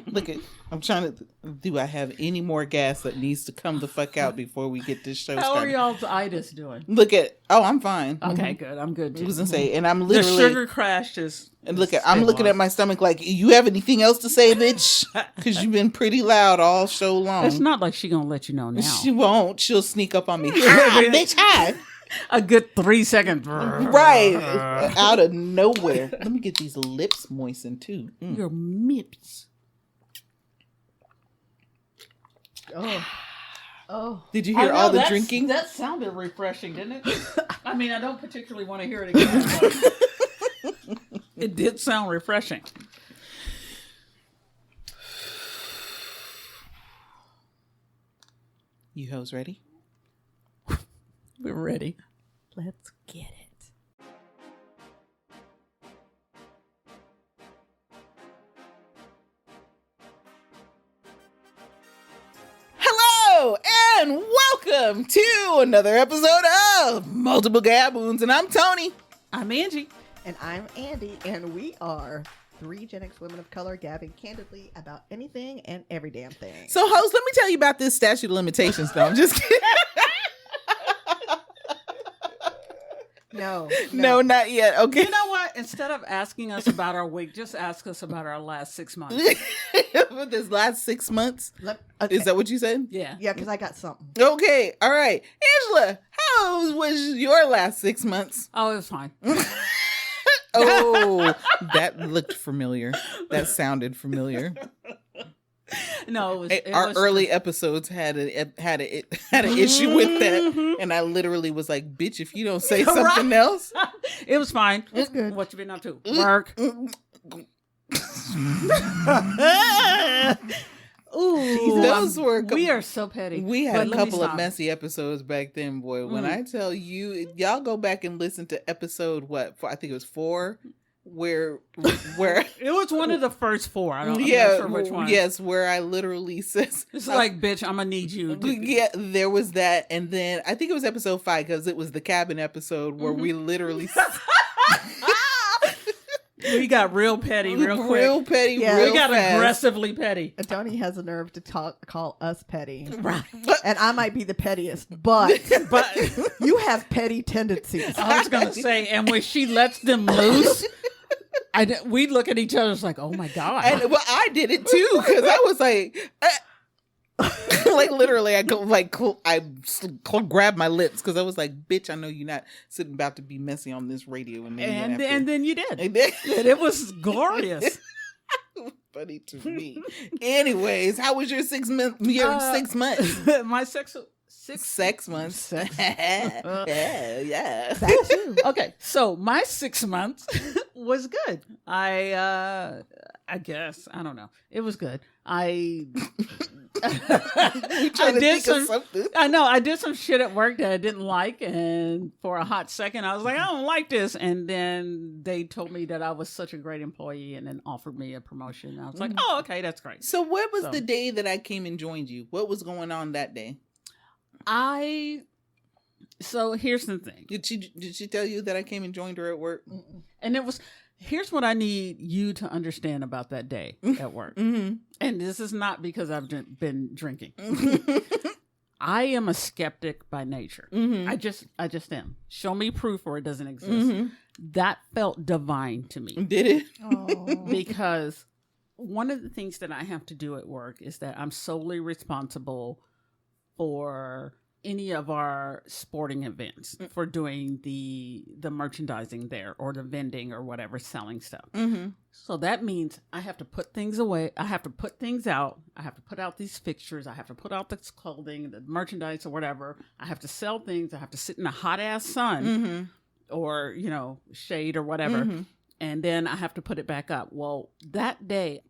Look at, I'm trying to, do I have any more gas that needs to come the fuck out before we get this show started? How are y'all's itis doing? Look at, I'm fine. Okay, good. I'm good too. I was gonna say, and I'm literally. The sugar crash is. And I'm looking at my stomach like, you have anything else to say, bitch? Because you've been pretty loud all show long. It's not like she gonna let you know now. She won't. She'll sneak up on me. Hi, bitch, hi. A good 3 seconds. Right. Out of nowhere. Let me get these lips moistened too. Your lips. Oh. Did you hear all the drinking? That sounded refreshing, didn't it? I mean, I don't particularly want to hear it again. But it did sound refreshing. You hoes ready? We're ready. Let's get it. Hello and welcome to another episode of Multiple Gab Wounds, and I'm Tony. I'm Angie. And I'm Andy, and we are three Gen X women of color gabbing candidly about anything and every damn thing. So, host, let me tell you about this statute of limitations, though. I'm just kidding. No, not yet. Okay. You know what? Instead of asking us about our week, just ask us about our last 6 months. With this last 6 months? Okay. Is that what you said? Yeah. Yeah, because I got something. Okay. All right. Angela, how was your last 6 months? Oh, it was fine. Oh, that looked familiar. That sounded familiar. No, our early episodes had an issue with that, and I literally was like, "Bitch, if you don't say something else." It was fine. It's good. What you been up to? Work. Ooh, those were. We are so petty. We had a couple of messy episodes back then, boy. When I tell you, y'all go back and listen to episode I think it was 4. Where it was one of the first 4. I'm not sure which one. Yes, where I literally says it's like, bitch, I'm gonna need you. Yeah, there was that, and then I think it was episode 5 because it was the cabin episode where we literally we got real petty, real quick. Real petty, yeah, real we got fast. Aggressively petty. And Tony has the nerve to call us petty, right? And I might be the pettiest, but you have petty tendencies. I was gonna say, and when she lets them loose. We look at each other like, oh my God. And well, I did it too, because I was like, like literally, I grabbed my lips because I was like, bitch, I know you're not sitting about to be messy on this radio. And then you did. And it was glorious. Funny to me. Anyways, how was your 6 months? My sex months. Yeah. That too. Okay, so my 6 months was good. I guess, I don't know. It was good. I did some shit at work that I didn't like, and for a hot second I was like, I don't like this, and then they told me that I was such a great employee and then offered me a promotion. I was like, oh, okay, that's great. So what was the day that I came and joined you? What was going on that day? So here's the thing. Did she tell you that I came and joined her at work? And here's what I need you to understand about that day at work. Mm-hmm. And this is not because I've been drinking. I am a skeptic by nature. Mm-hmm. I just am. Show me proof or it doesn't exist. Mm-hmm. That felt divine to me. Did it? Oh. Because one of the things that I have to do at work is that I'm solely responsible for any of our sporting events, for doing the merchandising there or the vending or whatever, selling stuff. Mm-hmm. So that means I have to put things away. I have to put things out. I have to put out these fixtures. I have to put out this clothing, the merchandise or whatever. I have to sell things. I have to sit in the hot ass sun Mm-hmm. or, shade or whatever. Mm-hmm. And then I have to put it back up. Well, that day,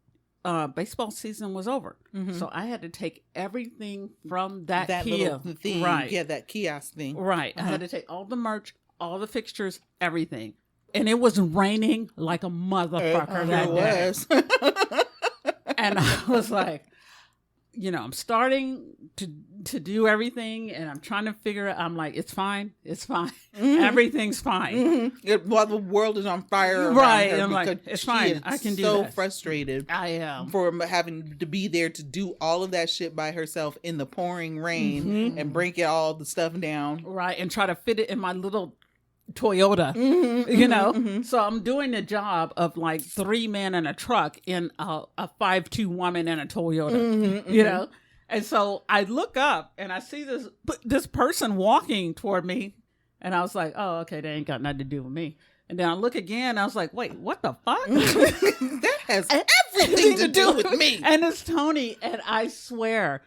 baseball season was over. Mm-hmm. So I had to take everything from that little kiosk. thing. Right. Yeah, that kiosk thing. Right. I had to take all the merch, all the fixtures, everything. And it was raining like a motherfucker that day. It was. And I was like, I'm starting to do everything, and I'm trying to figure it. I'm like, it's fine. Everything's fine. While the world is on fire, right? Her I'm like, it's fine. I can do this. So frustrated. I am for having to be there to do all of that shit by herself in the pouring rain and break all the stuff down, right? And try to fit it in my little Toyota, So I'm doing the job of like 3 men in a truck in a 5'2" woman in a Toyota, And so I look up and I see this person walking toward me, and I was like, oh, okay, they ain't got nothing to do with me. And then I look again, I was like, wait, what the fuck? That has everything to do with me. And it's Tony, and I swear,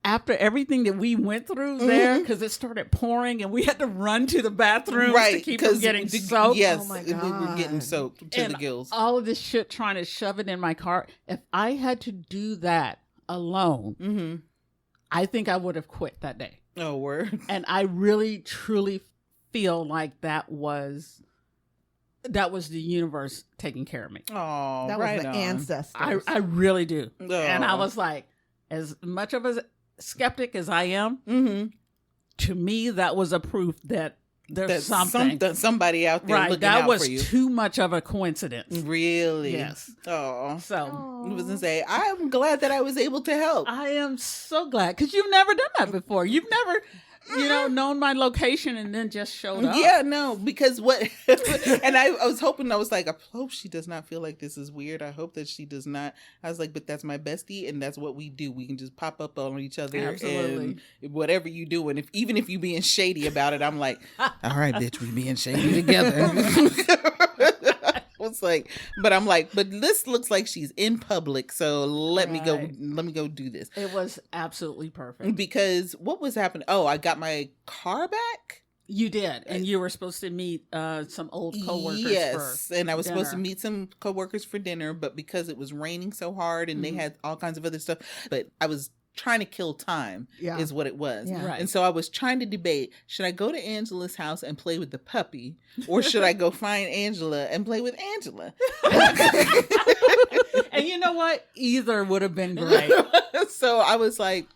after everything that we went through there, because it started pouring and we had to run to the bathroom to keep from getting soaked. Yes, oh my God. We're getting soaked to the gills. All of this shit trying to shove it in my car. If I had to do that alone, I think I would have quit that day. Oh, word. And I really, truly feel like that was the universe taking care of me. Oh, that was the ancestors. I really do. Oh. And I was like, as much of a skeptic as I am, to me, that was a proof that there's somebody out there looking out for you. That was too much of a coincidence. Really? Yes. Oh. So I was gonna say, I'm glad that I was able to help. I am so glad, because you've never done that before. You've never, known my location and then just showed up. Yeah, no, because and I was hoping, I was like, I hope she does not feel like this is weird. I hope that she does not. I was like, but that's my bestie, and that's what we do. We can just pop up on each other. Absolutely. And whatever you do, and even if you being shady about it, I'm like, all right, bitch, we being shady together. It's like, but I'm like, but this looks like she's in public, so let me go do this. It was absolutely perfect. Because what was happening? Oh, I got my car back. You did, and you were supposed to meet some old coworkers. Yes, and I was dinner. supposed to meet some coworkers for dinner, but because it was raining so hard and they had all kinds of other stuff, but I was trying to kill time is what it was. Yeah. Right. And so I was trying to debate, should I go to Angela's house and play with the puppy, or should I go find Angela and play with Angela? And you know what? Either would have been great. So I was like,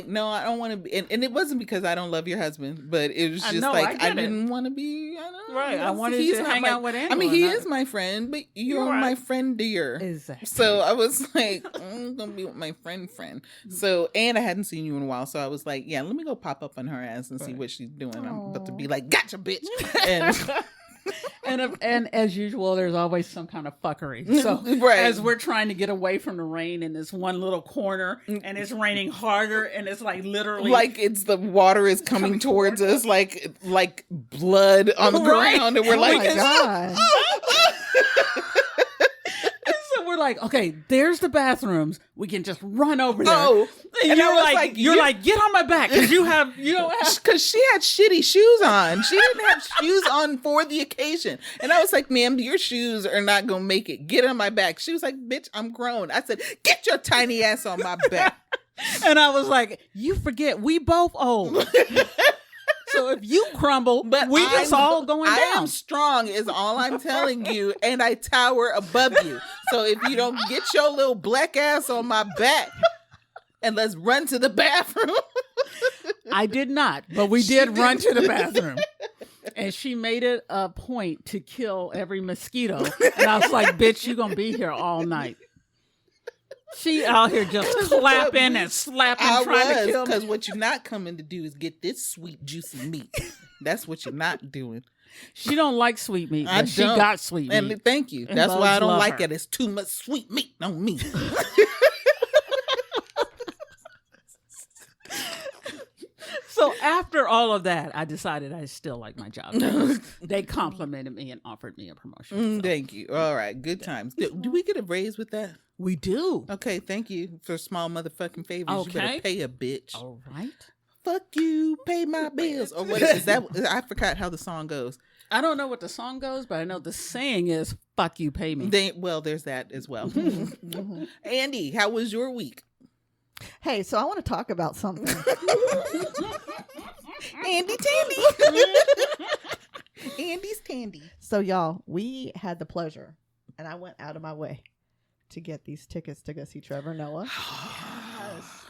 no, I don't want to be. And it wasn't because I don't love your husband, but it was just I didn't want to be. I wanted to hang out with Angela. I mean, he is my friend, but you're my friend, dear. Exactly. So I was like, I'm going to be with my friend. So, and I hadn't seen you in a while. So I was like, yeah, let me go pop up on her ass and see what she's doing. I'm about to be like, gotcha, bitch. And as usual, there's always some kind of fuckery. So as we're trying to get away from the rain in this one little corner, and it's raining harder, and it's like literally like it's the water is coming towards us like blood on the ground, and we're like, my God. We're like, okay, there's the bathrooms. We can just run over there. Oh, and you're like, get on my back, because you don't have. Because she had shitty shoes on. She didn't have shoes on for the occasion. And I was like, ma'am, your shoes are not gonna make it. Get on my back. She was like, bitch, I'm grown. I said, get your tiny ass on my back. And I was like, you forget, we both old. So if you crumble, but we just all going down. I am strong is all I'm telling you, and I tower above you. So if you don't get your little black ass on my back, and let's run to the bathroom. I did not, but we did run to the bathroom. And she made it a point to kill every mosquito. And I was like, bitch, you gonna be here all night. She out here just clapping and slapping, trying to kill me. Because what you're not coming to do is get this sweet, juicy meat. That's what you're not doing. She don't like sweet meat, but she got sweet meat. And thank you. That's why I don't like it. It's too much sweet meat on me. So after all of that, I decided I still like my job. They complimented me and offered me a promotion. Thank you. All right. Good times. Do we get a raise with that? We do. Okay. Thank you for small motherfucking favors. Okay. You better pay a bitch. All right. Fuck you. Pay my bills. Or what is that? I forgot how the song goes. I don't know what the song goes, but I know the saying is, fuck you, pay me. There's that as well. Andy, how was your week? Hey, so I want to talk about something. Andy Tandy. Andy's Tandy. So y'all, we had the pleasure, and I went out of my way to get these tickets to go see Trevor Noah.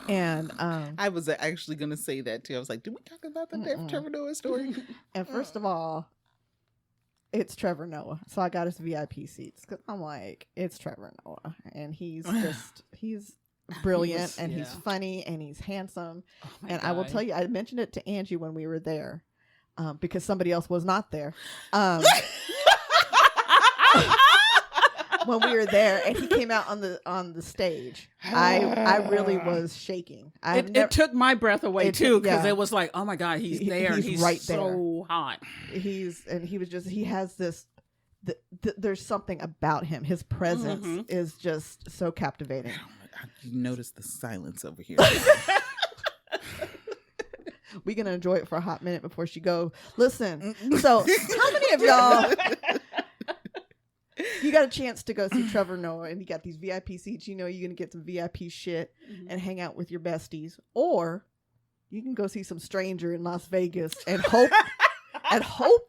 And I was actually going to say that too. I was like, did we talk about the Trevor Noah story? and first of all, it's Trevor Noah, so I got his VIP seats because I'm like, it's Trevor Noah, and he's brilliant, and he's funny, and he's handsome. And I will tell you, I mentioned it to Angie when we were there, because somebody else was not there. When we were there, and he came out on the stage, I really was shaking. It took my breath away too, because it was like, oh my God, he's there. He's right so hot. He has this. There's something about him. His presence is just so captivating. You notice the silence over here. We're gonna enjoy it for a hot minute before she go. Listen. So, how many of y'all? You got a chance to go see Trevor Noah, and you got these VIP seats. You know you're gonna get some VIP shit and hang out with your besties, or you can go see some stranger in Las Vegas and hope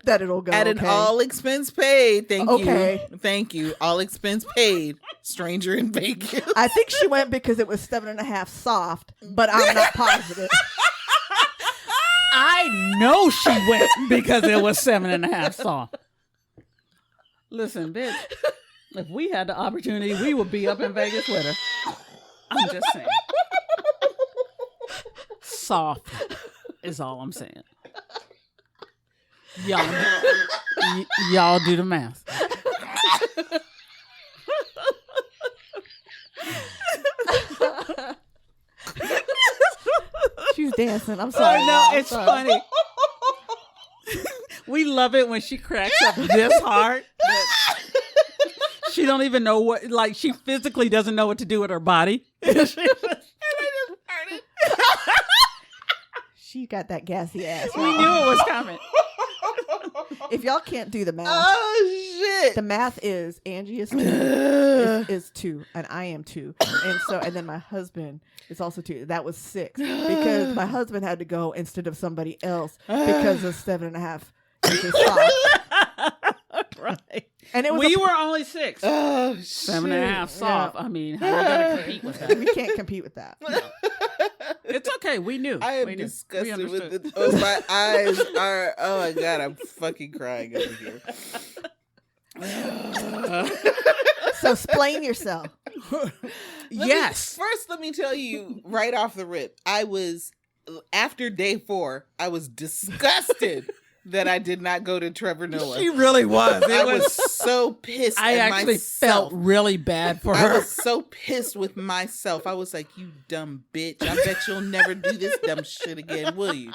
that it'll go at an all expense paid. Thank you. All expense paid. Stranger in Vegas. I think she went because it was 7.5 soft, but I'm not positive. I know she went because it was 7.5 soft. Listen, bitch, if we had the opportunity, we would be up in Vegas with her. I'm just saying. Soft is all I'm saying. Y'all do the math. She's dancing. I'm sorry. No, it's funny. We love it when she cracks up this hard. She don't even know what, like, she physically doesn't know what to do with her body. And I just farted. She got that gassy ass. We knew it was coming. If y'all can't do the math, shit. The math is Angie is 2, is 2, and I am 2, and then my husband is also 2. That was 6 because my husband had to go instead of somebody else because of 7.5 inches soft. Right. And we were only 6. Oh, 7.5 soft. Yeah. I mean, how are we gonna compete with that? We can't compete with that. No. It's okay. We knew. I am disgusted with it. Oh, my eyes are. Oh my God, I'm fucking crying over here. So explain yourself. Yes. First, let me tell you right off the rip. After day 4, I was disgusted that I did not go to Trevor Noah. She really was. I was so pissed. I actually felt really bad for her. I was so pissed with myself. I was like, you dumb bitch. I bet you'll never do this dumb shit again, will you?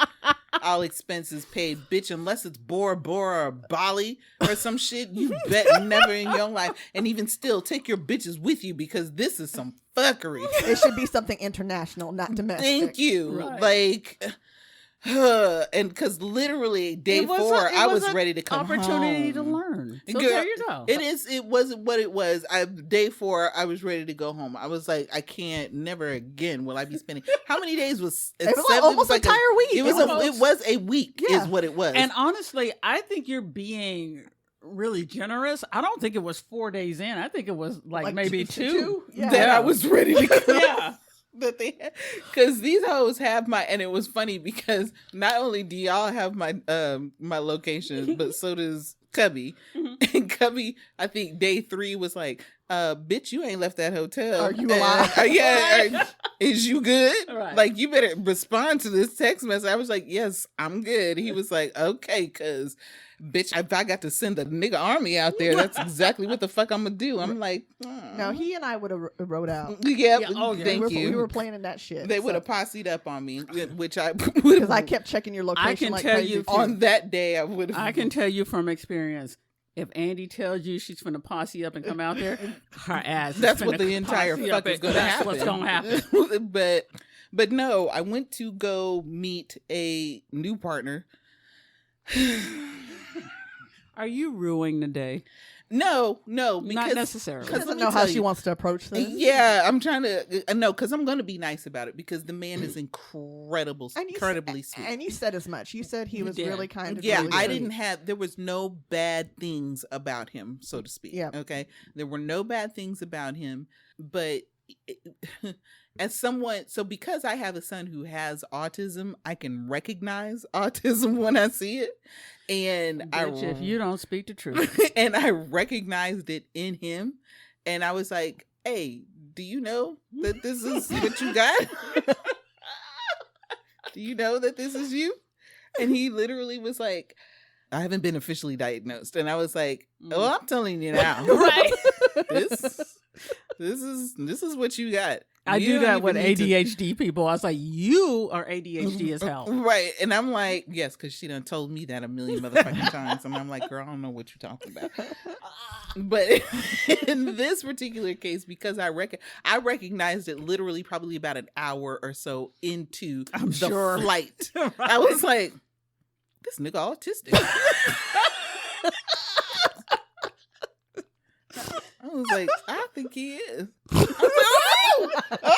All expenses paid, bitch, unless it's Bora Bora or Bali or some shit. You bet never in your life. And even still, take your bitches with you because this is some fuckery. It should be something international, not domestic. Thank you. Right. Like... and because literally day 4 I was ready to come opportunity home. To learn. So there you go. It wasn't what it was. Day 4 I was ready to go home. I was like, I can't, never again will I be spending. How many days was it? Was like almost an entire week. It was a week is what it was. And honestly, I think you're being really generous. I don't think it was 4 days in. I think it was like maybe 2. Yeah. That I was ready to go. Yeah. That they had, because these hoes have and it was funny because not only do y'all have my my location, but so does Cubby. And Cubby, I think day 3 was like, bitch, you ain't left that hotel. Are you alive? Is you good? Right. Like, you better respond to this text message. I was like, yes, I'm good. He was like, okay, cause bitch, if I got to send the nigga army out there, that's exactly what the fuck I'm gonna do. I'm like, no, he and I would have rode out. Yeah, thank you. We were planning that shit. They would have posse'd up on me, which I would because I kept checking your location. I can like tell crazy you on that day, I would have. I can tell you from experience. If Andy tells you she's finna posse up and come out there, her ass. That's what the entire fuck is gonna happen. That's what's gonna happen. But no, I went to go meet a new partner. Are you ruining the day? No, not because necessarily. She doesn't know how she wants to approach this. Yeah, I'm trying to no, because I'm going to be nice about it because the man is incredibly sweet. And you said as much. You said he was really kind of. Yeah, really I sweet. didn't have. There was no bad things about him, so to speak. Yeah. Okay, there were no bad things about him, but as someone, so because I have a son who has autism, I can recognize autism when I see it. And Bitch, if you don't speak the truth. and I recognized it in him. And I was like, hey, do you know that this is what you got? Do you know that this is you? And he literally was like, I haven't been officially diagnosed. And I was like, oh, I'm telling you now. Right. This is what you got. I You do don't that with even need to- ADHD people. I was like, you are ADHD as hell. Right. And I'm like, yes, because she done told me that a million motherfucking times. And I'm like, girl, I don't know what you're talking about. But in this particular case, because I recognized it literally probably about an hour or so into the flight. Right. I was like, this nigga autistic. I was like, I think he is. I was like, oh!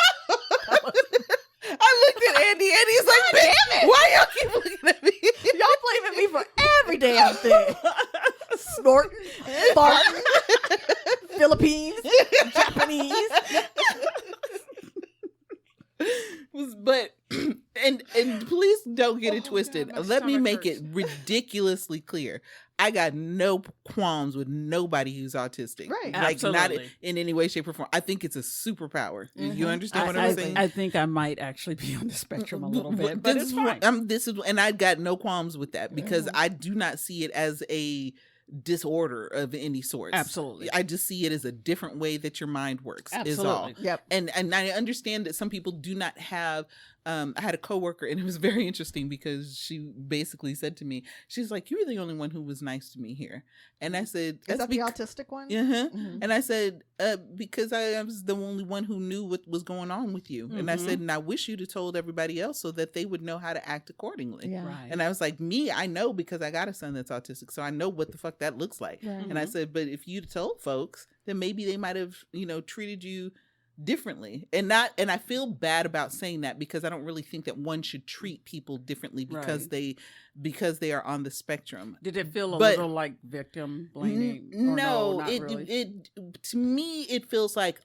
I looked at Andy and he's like, damn it! Why y'all keep looking at me? Y'all blaming me for every damn thing. Snorting, farting, Philippines, Japanese. But and please don't get it Oh, twisted. God, my Let me stomach make hurts. it ridiculously clear. I got no qualms with nobody who's autistic. Right. Like not Absolutely. in any way, shape, or form. I think it's a superpower. You understand what I I'm saying? think I might actually be on the spectrum a little bit, but This it's is fine. what- and I got no qualms with that because I do not see it as a disorder of any sort. Absolutely. I just see it as a different way that your mind works. Is all. Absolutely. Yep. And I understand that some people do not have. I had a coworker, and it was very interesting because she basically said to me, "She's like, you're the only one who was nice to me here." And I said, Is that the bec- autistic one? Uh-huh. Mhm. And I said, because I was the only one who knew what was going on with you. And I said, and I wish you'd have told everybody else so that they would know how to act accordingly. Yeah. Right. And I was like, me, I know because I got a son that's autistic, so I know what the fuck that looks like. Right. And I said, but if you'd told folks, then maybe they might have, treated you differently. And I feel bad about saying that because I don't really think that one should treat people differently because they are on the spectrum. Did it feel a But- little like victim blaming? Or No, not it really? it to me it feels like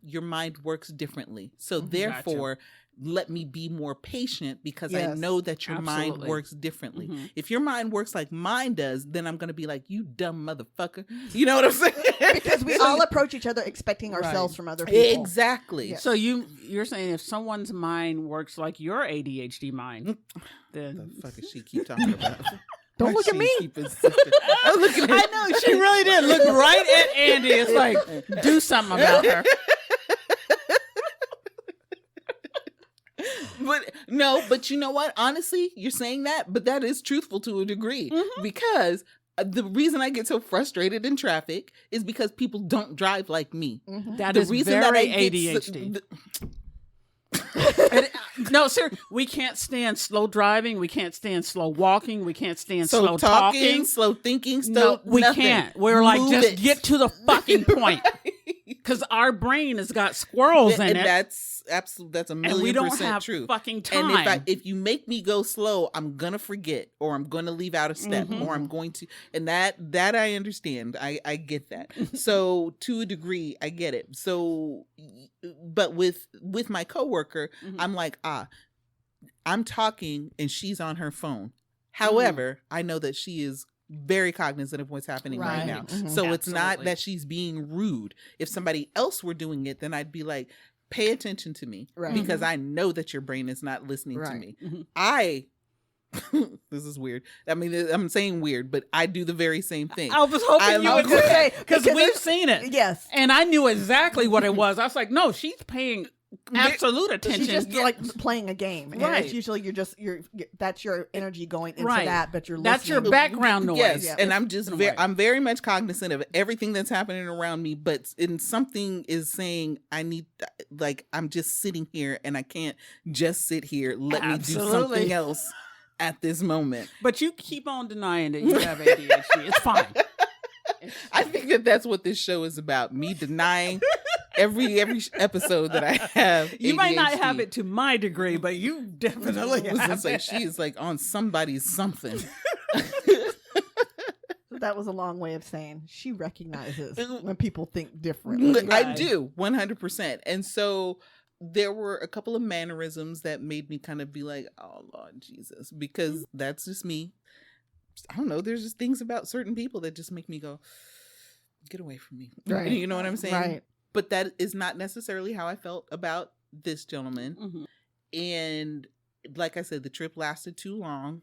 your mind works differently. So therefore let me be more patient because I Yes. know that your mind Absolutely. works differently. Mhm. If your mind works like mine does, then I'm going to be like, you dumb motherfucker. You know what I'm saying? Because we all approach each other expecting ourselves Right. from other people. Exactly. Yeah. So you're saying if someone's mind works like your ADHD mind, then The fuck is she keep talking about? Don't Why look at she me. keep insisting? I'm looking at I know she really did look right at Andy. It's like, do something about her. But you know what? Honestly, you're saying that, but that is truthful to a degree because the reason I get so frustrated in traffic is because people don't drive like me. Mhm. That The is reason that I very get ADHD. No, sir, we can't stand slow driving. We can't stand slow walking. We can't stand slow talking. slow thinking, No, we nothing. can't. We're like, Move just it. get to the fucking point. Because our brain has got squirrels in and it. that's absolutely that's a And we million don't percent have true. fucking time. And if you make me go slow, I'm gonna forget, or I'm gonna leave out a step, or I'm going to, and that I understand. I get that. So to a degree, I get it. So, but with my coworker, I'm like, I'm talking and she's on her phone. However, I know that she is very cognizant of what's happening right Right. now. Mhm. So it's not Absolutely. that she's being rude. If somebody else were doing it, then I'd be like, pay attention to me Right. because I know that your brain is not listening to Right. me. Mhm. This is weird. I mean, I'm saying weird, but I do the very same thing. I was hoping I you love would just say, it. because Because we've it's- seen it. Yes. And I knew exactly what it was. I was like, no, she's paying absolute attention. She's just like playing a game. And Right. it's usually you're that's your energy going into Right. that, but you're That's your listening. background noise. Yes, Yeah. and I'm just In a way. I'm very much cognizant of everything that's happening around me, but in something is saying I need, like, I'm just sitting here and I can't just sit here. Let me do Absolutely. something else at this moment. But you keep on denying that you have ADHD. It's fine. I think that that's what this show is about. Me denying every episode that I have. You might not have ADHD. it to my degree, but you definitely I was gonna have say it. she is like on somebody's something. that was a long way of saying she recognizes when people think differently. I do 100%. And so there were a couple of mannerisms that made me kind of be like, oh Lord Jesus, because that's just me. I don't know. There's just things about certain people that just make me go, get away from me. Right. You know what I'm saying? Right. But that is not necessarily how I felt about this gentleman. Mm-hmm. And like I said, the trip lasted too long,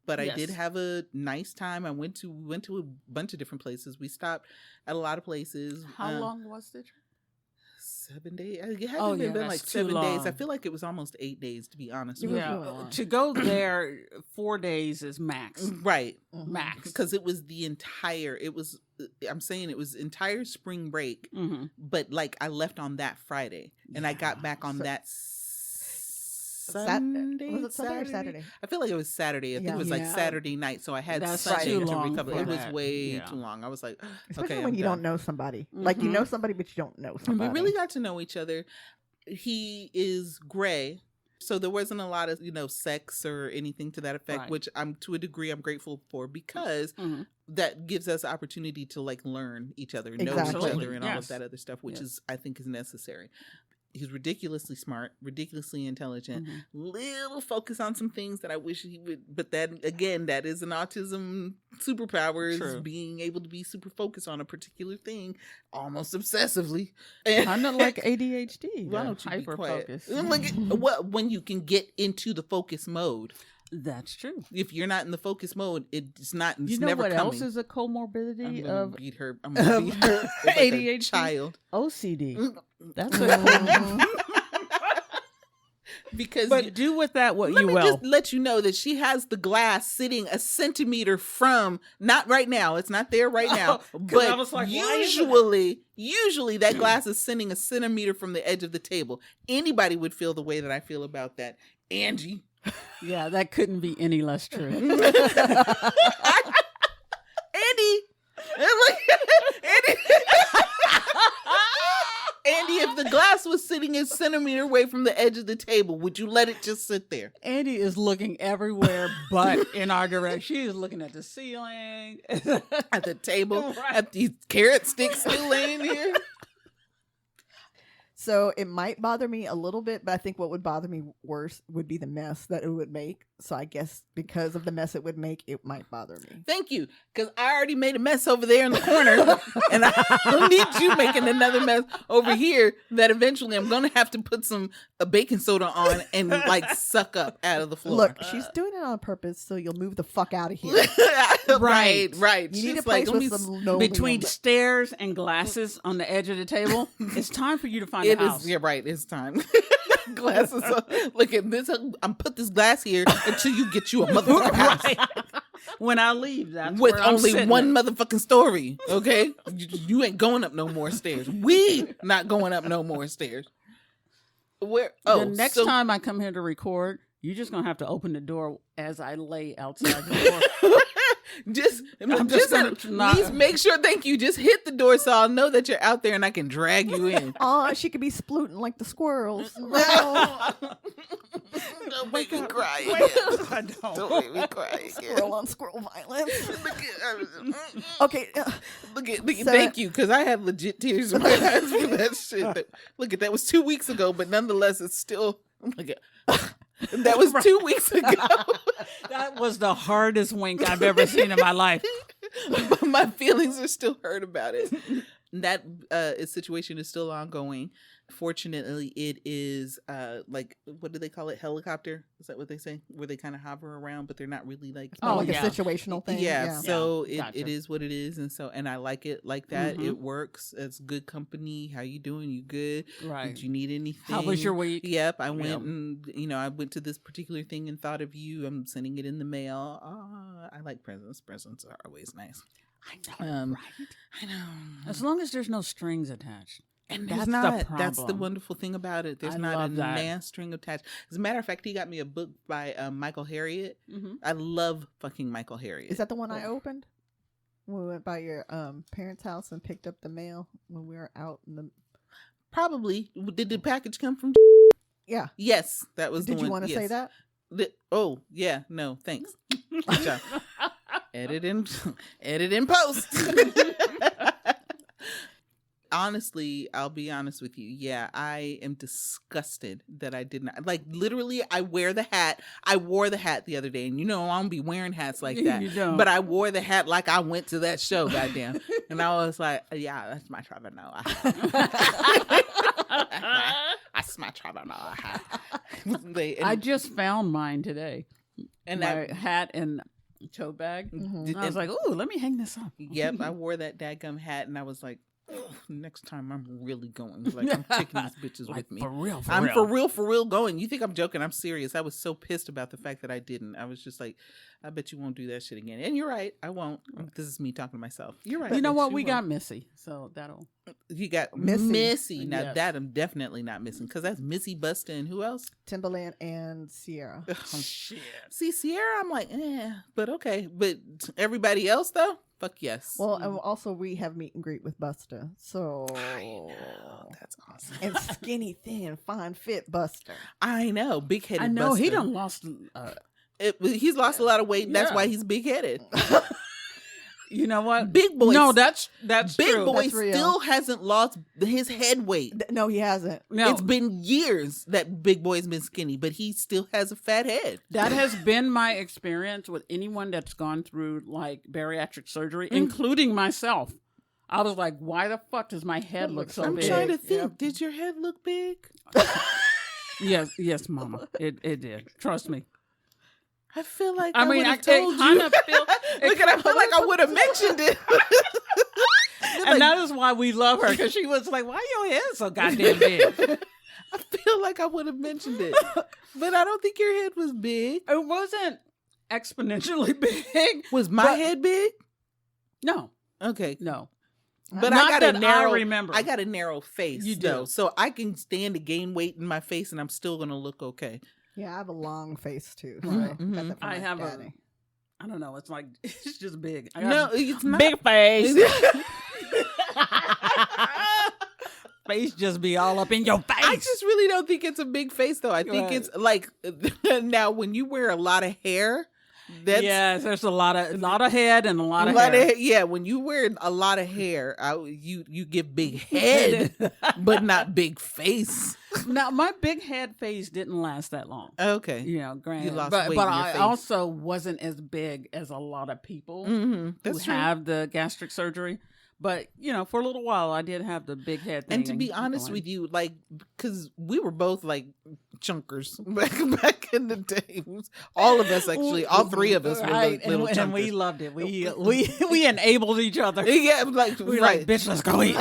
but I did have a nice time. I went to a bunch of different places. We stopped at a lot of places. How long was the trip? 7 days. It hadn't been like 7 days. I feel like it was almost 8 days, to be honest with you. To go there, 4 days is max. Right. Max. Because it was I'm saying it was entire spring break, but like I left on that Friday and I got back on that Sunday. Was it Sunday or Saturday? I feel like it was Saturday. I think it was like Saturday night. So I had Sunday to recover. It was way too long. I was like, especially when you don't know somebody. Like you know somebody, but you don't know somebody. And we really got to know each other. He is gray. So there wasn't a lot of, sex or anything to that effect, which to a degree I'm grateful for because that gives us opportunity to like learn each other, know each other and all of that other stuff, which I think is necessary. He's ridiculously smart, ridiculously intelligent, little focus on some things that I wish he would, but that again, that is an autism superpower, is being able to be super focused on a particular thing almost obsessively. Kind of like ADHD. Why don't you be quiet? Hyper-focus. When you can get into the focus mode. That's true. If you're not in the focus mode, it's not. It's you know never what coming. else is a comorbidity of beat her? I'm gonna beat her like ADHD, child. OCD. That's a because do with that what you will. Let me just let you know that she has the glass sitting a centimeter from. Not right now. It's not there right now. But I was like, usually that glass is sitting a centimeter from the edge of the table. Anybody would feel the way that I feel about that, Angie. Yeah, that couldn't be any less true. Andy, Andy, if the glass was sitting a centimeter away from the edge of the table, would you let it just sit there? Andy is looking everywhere but in our direction. She is looking at the ceiling, at the table, at these carrot sticks still laying here. So it might bother me a little bit, but I think what would bother me worse would be the mess that it would make. So I guess because of the mess it would make, it might bother me. Thank you, because I already made a mess over there in the corner, and I don't need you making another mess over here that eventually I'm going to have to put a baking soda on and like suck up out of the floor. Look, she's doing it on purpose, so you'll move the fuck out of here. Right. You need a place with some between stairs and glasses on the edge of the table. It's time for you to find a house. Yeah, right. It's time. Glasses. Look at this. I'm put this glass here until you get you a motherfucking house. When I leave, that's with where I'm only one at. Motherfucking story. Okay, you ain't going up no more stairs. We not going up no more stairs. Where? Oh, the next time I come here to record, you're just gonna have to open the door as I lay outside the door. Just please make sure. Thank you. Just hit the door so I'll know that you're out there and I can drag you in. Oh, she could be splooting like the squirrels. Don't make me cry again. Don't make me cry again. Squirrel on squirrel violence. Okay. Look at. Thank you, because I had legit tears in my eyes for that shit. Look at that was 2 weeks ago, but nonetheless, it's still. That was 2 weeks ago. That was the hardest wink I've ever seen in my life. But my feelings are still hurt about it. That situation is still ongoing. Fortunately, it is like, what do they call it? Helicopter? Is that what they say? Where they kind of hover around, but they're not really like a situational thing. Yeah. So Gotcha. it is what it is, and I like it like that. Mm-hmm. It works. It's good company. How you doing? You good? Right. Did you need anything? How was your week? Yep. I went and I went to this particular thing and thought of you. I'm sending it in the mail. I like presents. Presents are always nice. I know. Right? I know. As long as there's no strings attached. And that's not. The problem. That's the wonderful thing about it. There's not a man string attached. As a matter of fact, he got me a book by Michael Harriot. Mm-hmm. I love fucking Michael Harriot. Is that the one I opened when we went by your parents' house and picked up the mail when we were out in the? Probably. Did the package come from? Yeah. Yes, that was. Did the you one. want to say that? Oh yeah. No, thanks. Good job. Edit in post. Honestly, I'll be honest with you. Yeah, I am disgusted that I did not. Like, literally, I wear the hat. I wore the hat the other day, and I don't be wearing hats like that. You don't. But I wore the hat like I went to that show, goddamn. And I was like, yeah, that's my Trevor Noah hat. That's my Trevor Noah hat. I just found mine today. And my hat and tote bag. Mm-hmm. I was like, ooh, let me hang this up. Yep, I wore that dadgum hat, and I was like, next time I'm really going. Like, I'm taking these bitches with me. For real, I'm for real going. You think I'm joking? I'm serious. I was so pissed about the fact that I didn't. I was just like, I bet you won't do that shit again. And you're right. I won't. This is me talking to myself. You're right. You know what? You We won't. got Missy. So that'll. You got Missy. Missy. Now Yes. that I'm definitely not missing because that's Missy Busta and who else? Timbaland and Sierra. Shit. See, Sierra, I'm like, but okay. But everybody else though? Fuck yes. Well, and also we have meet and greet with Busta. So That's awesome. and skinny, thin, fine fit Busta. I know. Big headed I know he Busta. done lost. He's lost a lot of weight. That's Yeah. why he's big headed. You know what? Big boy. No, that's Big true. boy That's real. still hasn't lost his head weight. No, he hasn't. No, It's been years that Big Boy's been skinny, but he still has a fat head. that has been my experience with anyone that's gone through like bariatric surgery, including myself. I was like, why the fuck does my head look so I'm big? trying to think. Yep. Did your head look big? Yes, mama. It did. Trust me. I feel like I mean, I would've told kind you. of feel. Look at, I feel like I would have mentioned it. And that is why we love her, because she was like, why your head so goddamn big? I feel like I would have mentioned it, but I don't think your head was big. It wasn't exponentially big. Was my head big? No, Okay, no. but Not I got that a narrow. I remember. I got a narrow face. You do. though, so I can stand to gain weight in my face, and I'm still gonna look okay. Yeah, I have a long face too. So Mhm, got mhm. that from I my have daddy. I don't know. It's like, it's just big. I No, got it's not. big face. Face just be all up in your face. I just really don't think it's a big face, though. I think Right. it's like now when you wear a lot of hair. That's yes, there's a lot of head and a lot a of lot hair. of yeah. When you wear a lot of hair, you give big head, but not big face. Now, my big head phase didn't last that long. Okay. You know, granted, lost but weight but in your I face. also wasn't as big as a lot of people Mm-hmm. who That's true. have the gastric surgery. But for a little while, I did have the big head thing. And to be honest with you, like, because we were both like chunkers back in the day. All of us, actually, all three of us were right, little chunkers. and we loved it. We enabled each other. Yeah, like We were right. like, bitch, let's go eat.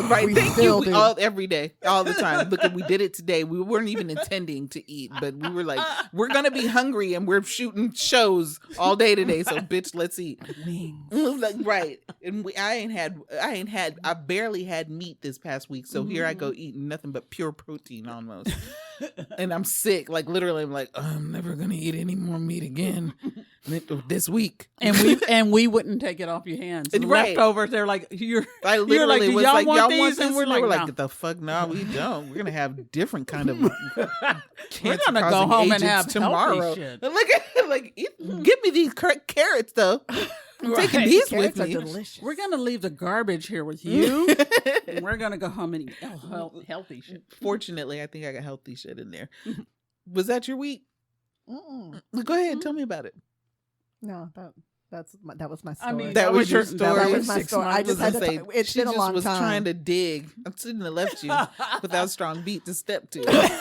Right. We Thank still you. do. All every day, all the time. Look, we did it today. We weren't even intending to eat, but we were like, we're gonna be hungry, and we're shooting shows all day today. So, bitch, let's eat. Like, right. And I barely had meat this past week. So here I go eating nothing but pure protein almost. And I'm sick. Like, literally, I'm like, I'm never gonna eat any more meat again this week. and we wouldn't take it off your hands. The Right. Leftovers, they're like, I you're literally like, do was y'all like, want y'all these? want this? And we're And we like, were like, no. get the fuck, no, we don't. We're gonna have different kind of We're cancer gonna go causing home and agents have tomorrow. healthy shit. Look at give me these carrots though. I'm taking Right. these Carrots with are me. delicious. We're gonna leave the garbage here with you. And we're gonna go home and eat healthy shit. Fortunately, I think I got healthy shit in there. Was that your week? Mm-mm. Go ahead, tell me about it. No, that was my story. I mean, That was your That story. was my 6 story. I months. just had to. Say, It's she been a just long was time. trying to dig. I shouldn't have left you without a strong beat to step to.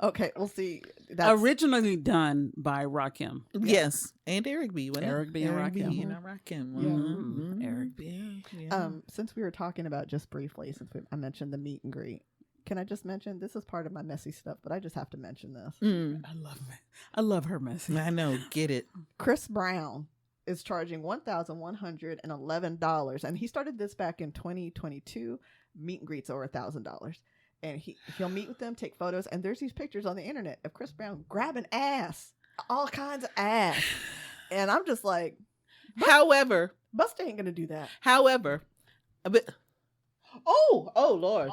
Okay, we'll see. That's Originally done by Rakim. Yes, and Eric B. Wasn't Eric it? B and Eric Rakim. B. and Rakim. Yeah. Mhm. Eric B. Yeah. since we were talking about just briefly, I mentioned the meet and greet. Can I just mention this is part of my messy stuff, but I just have to mention this. I love her message. I know. Get it. Chris Brown is charging $1,111, and he started this back in 2022. Meet and greets over $1,000, and he'll meet with them, take photos, and there's these pictures on the internet of Chris Brown grabbing ass, all kinds of ass, and I'm just like, However, Busta ain't gonna do that. a bit. Oh Lord.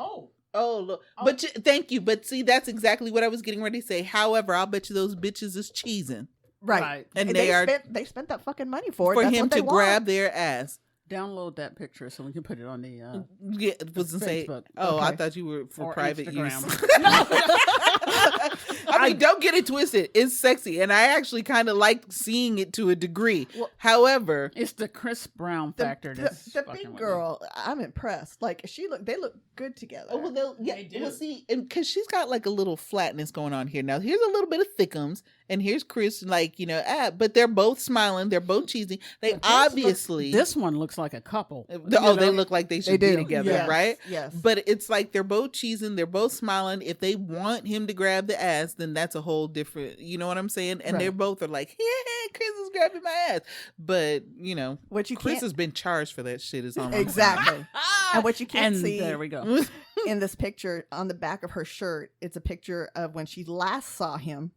Oh, look. But thank you. But see, that's exactly what I was getting ready to say. However, I'll bet you those bitches is cheesing. Right. And they spent that fucking money for it. For That's him what they to want. grab their ass. Download that picture so we can put it on the Yeah, it wasn't say. Facebook. Oh, I Okay. thought you were for Or private Instagram. use. I mean, don't get it twisted. It's sexy, and I actually kind of like seeing it to a degree. Well, – However, it's the Chris Brown factor. The that's big fucking with girl, I'm impressed. Like they look good together. oh, well, They do. well, see, because she's got like a little flatness going on here. Now, here's a little bit of thickums, and here's Chris, like but they're both smiling, they're both cheesy. They But this obviously This one looks like a couple. they look like they should be do. together, Yes. right? Yes. But it's like they're both cheesing, they're both smiling. If they want him to grab the ass, then that's a whole different, you know what I'm saying? And they Right. both are like, yeah, Chris is grabbing my ass. But, what you Chris can't has been charged for that shit is all I'm saying. exactly. And what you can't And see there we go. in this picture on the back of her shirt, it's a picture of when she last saw him.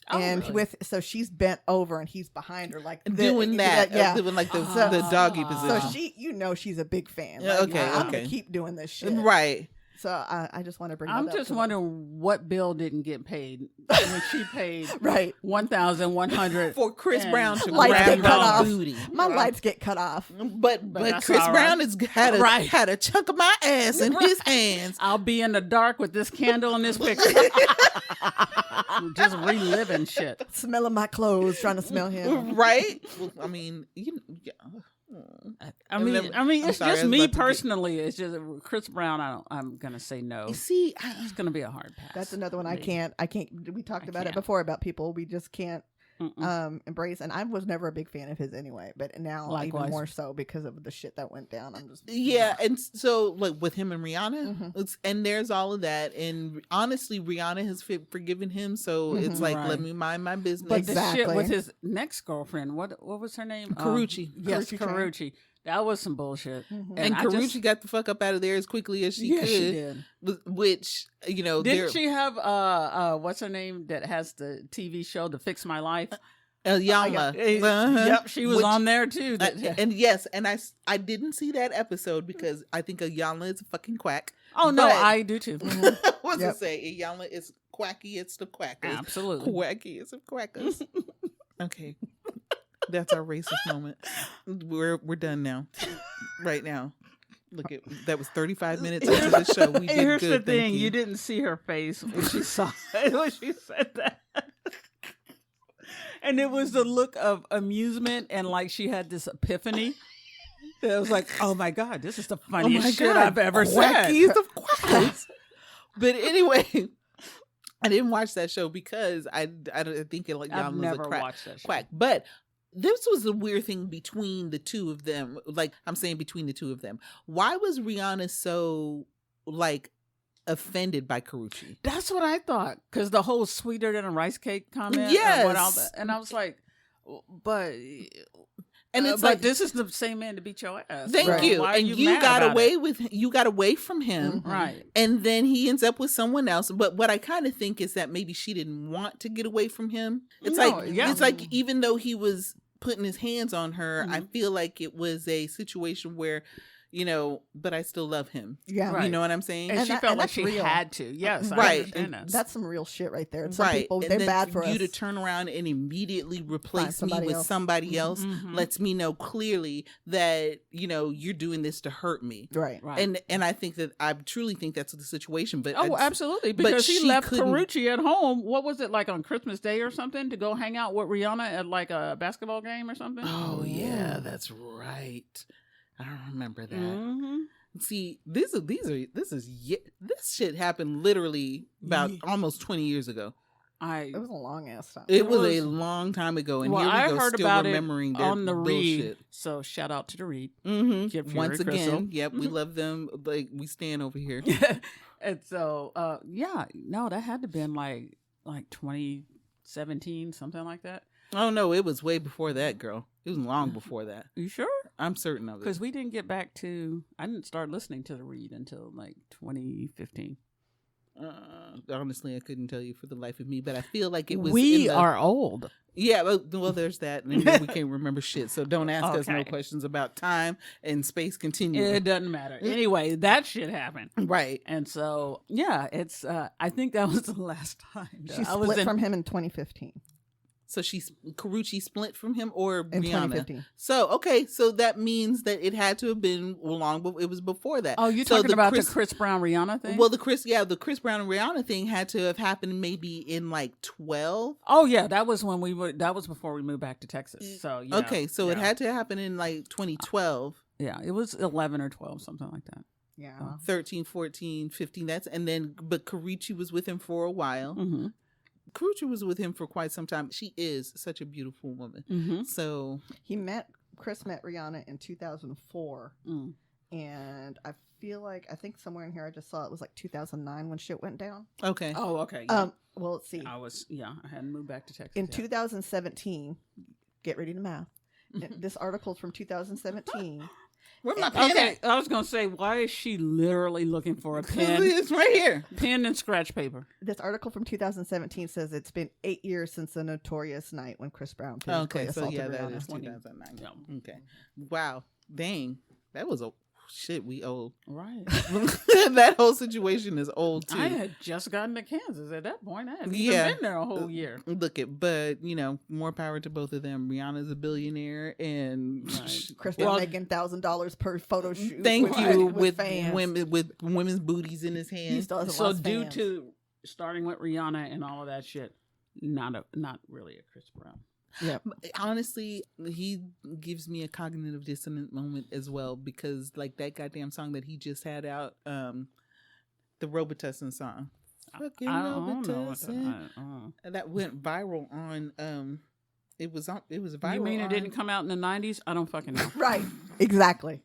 Oh, And really? so she's bent over and he's behind her like Doing that, yeah. doing like the So- doggy So position. So she's a big fan. Yeah, Like, okay, I'm okay. gonna keep doing this shit. Right. So I just want to bring. I'm that up just to them. wondering what bill didn't get paid when she paid Right. 1,100 For Chris And Brown to lights grab get cut her off. booty. My Right. lights get cut off. But that's Chris all right. Brown has Right. had a chunk of my ass in his hands. I'll be in the dark with this candle in this picture. Just reliving shit. Smelling my clothes, trying to smell him. Right? Well, I mean, I mean, I'm it's sorry, I just was me about to get- personally. It's just Chris Brown. I'm gonna say no. you see, It's gonna be a hard pass. That's another one I Me. can't. We talked I about it can't. before about people we just can't Mm-mm. embrace. And I was never a big fan of his anyway, but now Likewise. even more so because of the shit that went down. I'm just yeah, and so like with him and Rihanna, Mhm. and there's all of that, and honestly, Rihanna has forgiven him, so it's Mhm. like Right. let me mind my business. But the shit Exactly. with his next girlfriend. What was her name? Carucci. Yes, Carucci Tran. Carucci. That was some bullshit. Mhm. and I Carucci just- got the fuck up out of there as quickly as she Yeah, could. she did. Which Didn't she have what's her name that has the TV show To Fix My Life? Yama. Yep, she was Which- on there too. and yes, and I didn't see that episode because I think Ayanna is a fucking quack. Oh no, but- I do too. What's Yep. it say? Ayanna is quacky. It's the quackers. Absolutely. Quacky. It's the quackers. Okay, that's our racist moment. We're done now. Right now. Look at that was 35 minutes into the show. We did Here's good. the thing: thank you didn't see her face when she saw when she said that. And it was the look of amusement and like she had this epiphany. It was like, oh my God, this is the funniest shit I've ever said. Quacky is the quackers. But anyway, I didn't watch that show because I don't think it like I've Yama's never a crack. watched that show. Quack. But this was the weird thing between the two of them. Like I'm saying between the two of them. Why was Rihanna so like offended by Carucci? That's what I thought. Because the whole sweeter than a rice cake comment. Yes. And I was like, but And it's but like this is the same man to beat your ass. thank Right. you. Why are And you you mad got about away it? with you got away from him. Mhm. Right. And then he ends up with someone else. But what I kind of think is that maybe she didn't want to get away from him. It's No, like yeah. it's like even though he was putting his hands on her, I Mhm. feel like it was a situation where, but I still love him. Yeah. Right. You know what I'm saying? And, And she that- felt and like that's she real. had to. Yes, I Right. understand that. That's some real shit right there. And some Right. people And they're then bad for you us. to turn around and immediately replace me somebody with else. somebody else Mhm. lets me know clearly that, you're doing this to hurt me. Right. Right. And I think that I truly think that's the situation. But Oh, absolutely. but Because he she left couldn't- Carucci at home. What was it, like on Christmas Day or something, to go hang out with Rihanna at like a basketball game or something? Oh yeah, Yeah. that's right. I don't remember that. Mm-hmm. See, this shit happened literally about Ye- almost 20 years ago. It was a long ass time. It was was- a long time ago, and Well, here we I go, heard still about remembering it their on the read. bullshit. So shout out to the read. Mm-hmm. Get Fury Once Crystal. again, yep, we love them. Like we stand over here. And so, that had to been like 2017, something like that. Oh no, it was way before that, girl. It was long before that. You sure? I'm certain of it. Because we didn't get back to. I didn't start listening to the read until like 2015. honestly, I couldn't tell you for the life of me, but I feel like it was. We are old. Yeah, well, there's that, and we can't remember shit. So don't ask us no questions about time and space continuum. It doesn't matter. Anyway, that shit happened, right? And so, yeah, it's. I think that was the last time she split from him in 2015. So Karrueche split from him, or in Rihanna? 2015. So okay, so that means that it had to have been long before. It was before that. Oh, you're talking about the Chris Brown Rihanna thing? Well, the Chris Brown and Rihanna thing had to have happened maybe in like 12. Oh yeah, that was when that was before we moved back to Texas. So yeah, okay, so it had to happen in like 2012. Yeah, it was 11 or 12, something like that. Yeah, 13, 14, 15. But Karrueche was with him for a while. Mm-hmm. Karrueche was with him for quite some time. She is such a beautiful woman. Mm-hmm. So Chris met Rihanna in 2004, and I think somewhere in here I just saw it was like 2009 when shit went down. Okay. Oh, okay. Yeah. Well, let's see. I hadn't moved back to Texas In yet. 2017, get ready to math. This article's from 2017. Where's my pen? Okay, I was gonna say, why is she literally looking for a pen? It's right here. Pen and scratch paper. This article from 2017 says it's been 8 years since the notorious night when Chris Brown Okay, so assaulted yeah, that Rihanna. is 2009. Yeah. Okay. Wow. Dang. That was shit. We old. Right. That whole situation is old too. I had just gotten to Kansas at that point. I hadn't Yeah. even been there a whole year. But more power to both of them. Rihanna's a billionaire, and Chris Brown making $1,000 per photo shoot. Thank you with fans. women's booties in his hands. He still has a So lot of due fans. to starting with Rihanna and all of that shit, not really a Chris Brown. Yeah. Honestly, he gives me a cognitive dissonance moment as well, because like that goddamn song that he just had out, the Robitussin song. Fucking I don't know what Robitussin. That went viral on it was viral. You mean it didn't come out in the 90s? I don't fucking know. Right. Exactly.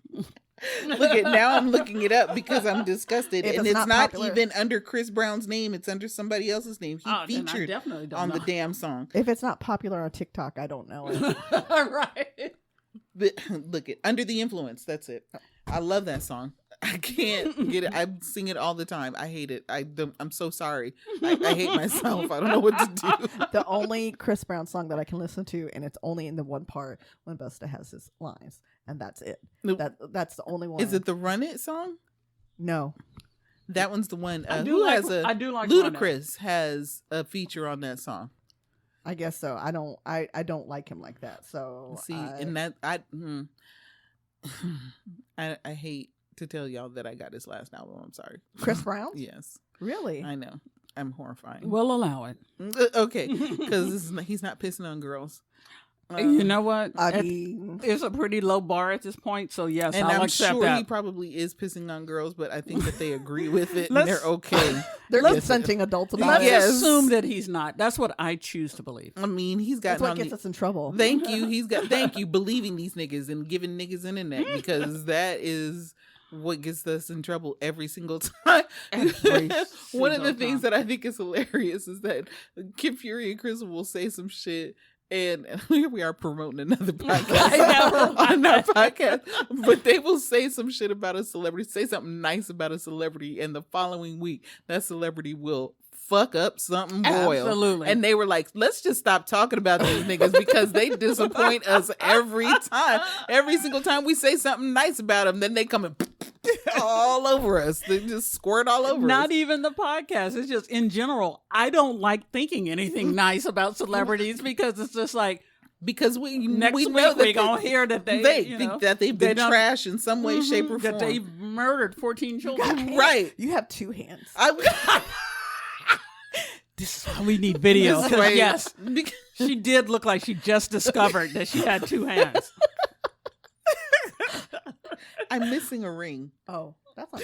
Now I'm looking it up because I'm disgusted, If and it's it's not not popular. even under Chris Brown's name. It's under somebody else's name. He Then I featured definitely don't on know. the damn song. If it's not popular on TikTok, I don't know it. Right. But look it Under the Influence. That's it. I love that song. I can't get it. I sing it all the time. I hate it. I'm so sorry. I hate myself. I don't know what to do. The only Chris Brown song that I can listen to, and it's only in the one part when Busta has his lines, and that's it. That's the only one. Is it the Run It song? No. That one's the one. I do who like has a Run It. Ludacris has a feature on that song. I guess so. I don't like him like that. So And that I hate to tell y'all that I got his last album. I'm sorry. Chris Brown? Yes. Really? I know. I'm horrifying. We'll allow it. Okay, because he's not pissing on girls. You know what? I mean, It's a pretty low bar at this point, so yes, and I'll I'm accept sure that. he probably is pissing on girls, but I think that they agree with it and Let's- they're okay. they're Yes. consenting adults about Let's it. Yes. assume that he's not. That's what I choose to believe. I mean, he's That's gotten what on gets the, us in trouble. Thank you believing these niggas and giving niggas internet, because that is what gets us in trouble every single time. One of the things that I think is hilarious is that Kid Fury and Chris will say some shit, and here we are promoting another podcast on our podcast, but they will say some shit about a celebrity, say something nice about a celebrity, and the following week that celebrity will fuck up something royal. Absolutely. And they were like, let's just stop talking about these niggas because they disappoint us every time. Every single time we say something nice about them, then they come and all over us. They just squirt all over us. Not even the podcast. It's just in general. I don't like thinking anything nice about celebrities because it's just like, because we next we week know that we're going to hear that they think that they've been trash in some way, shape, or form. that they've murdered 14 children. Right. You have two hands. This is why we need video. 'Cause Right. yes, Because- she did look like she just discovered that she had two hands. I'm missing a ring. Oh, that's not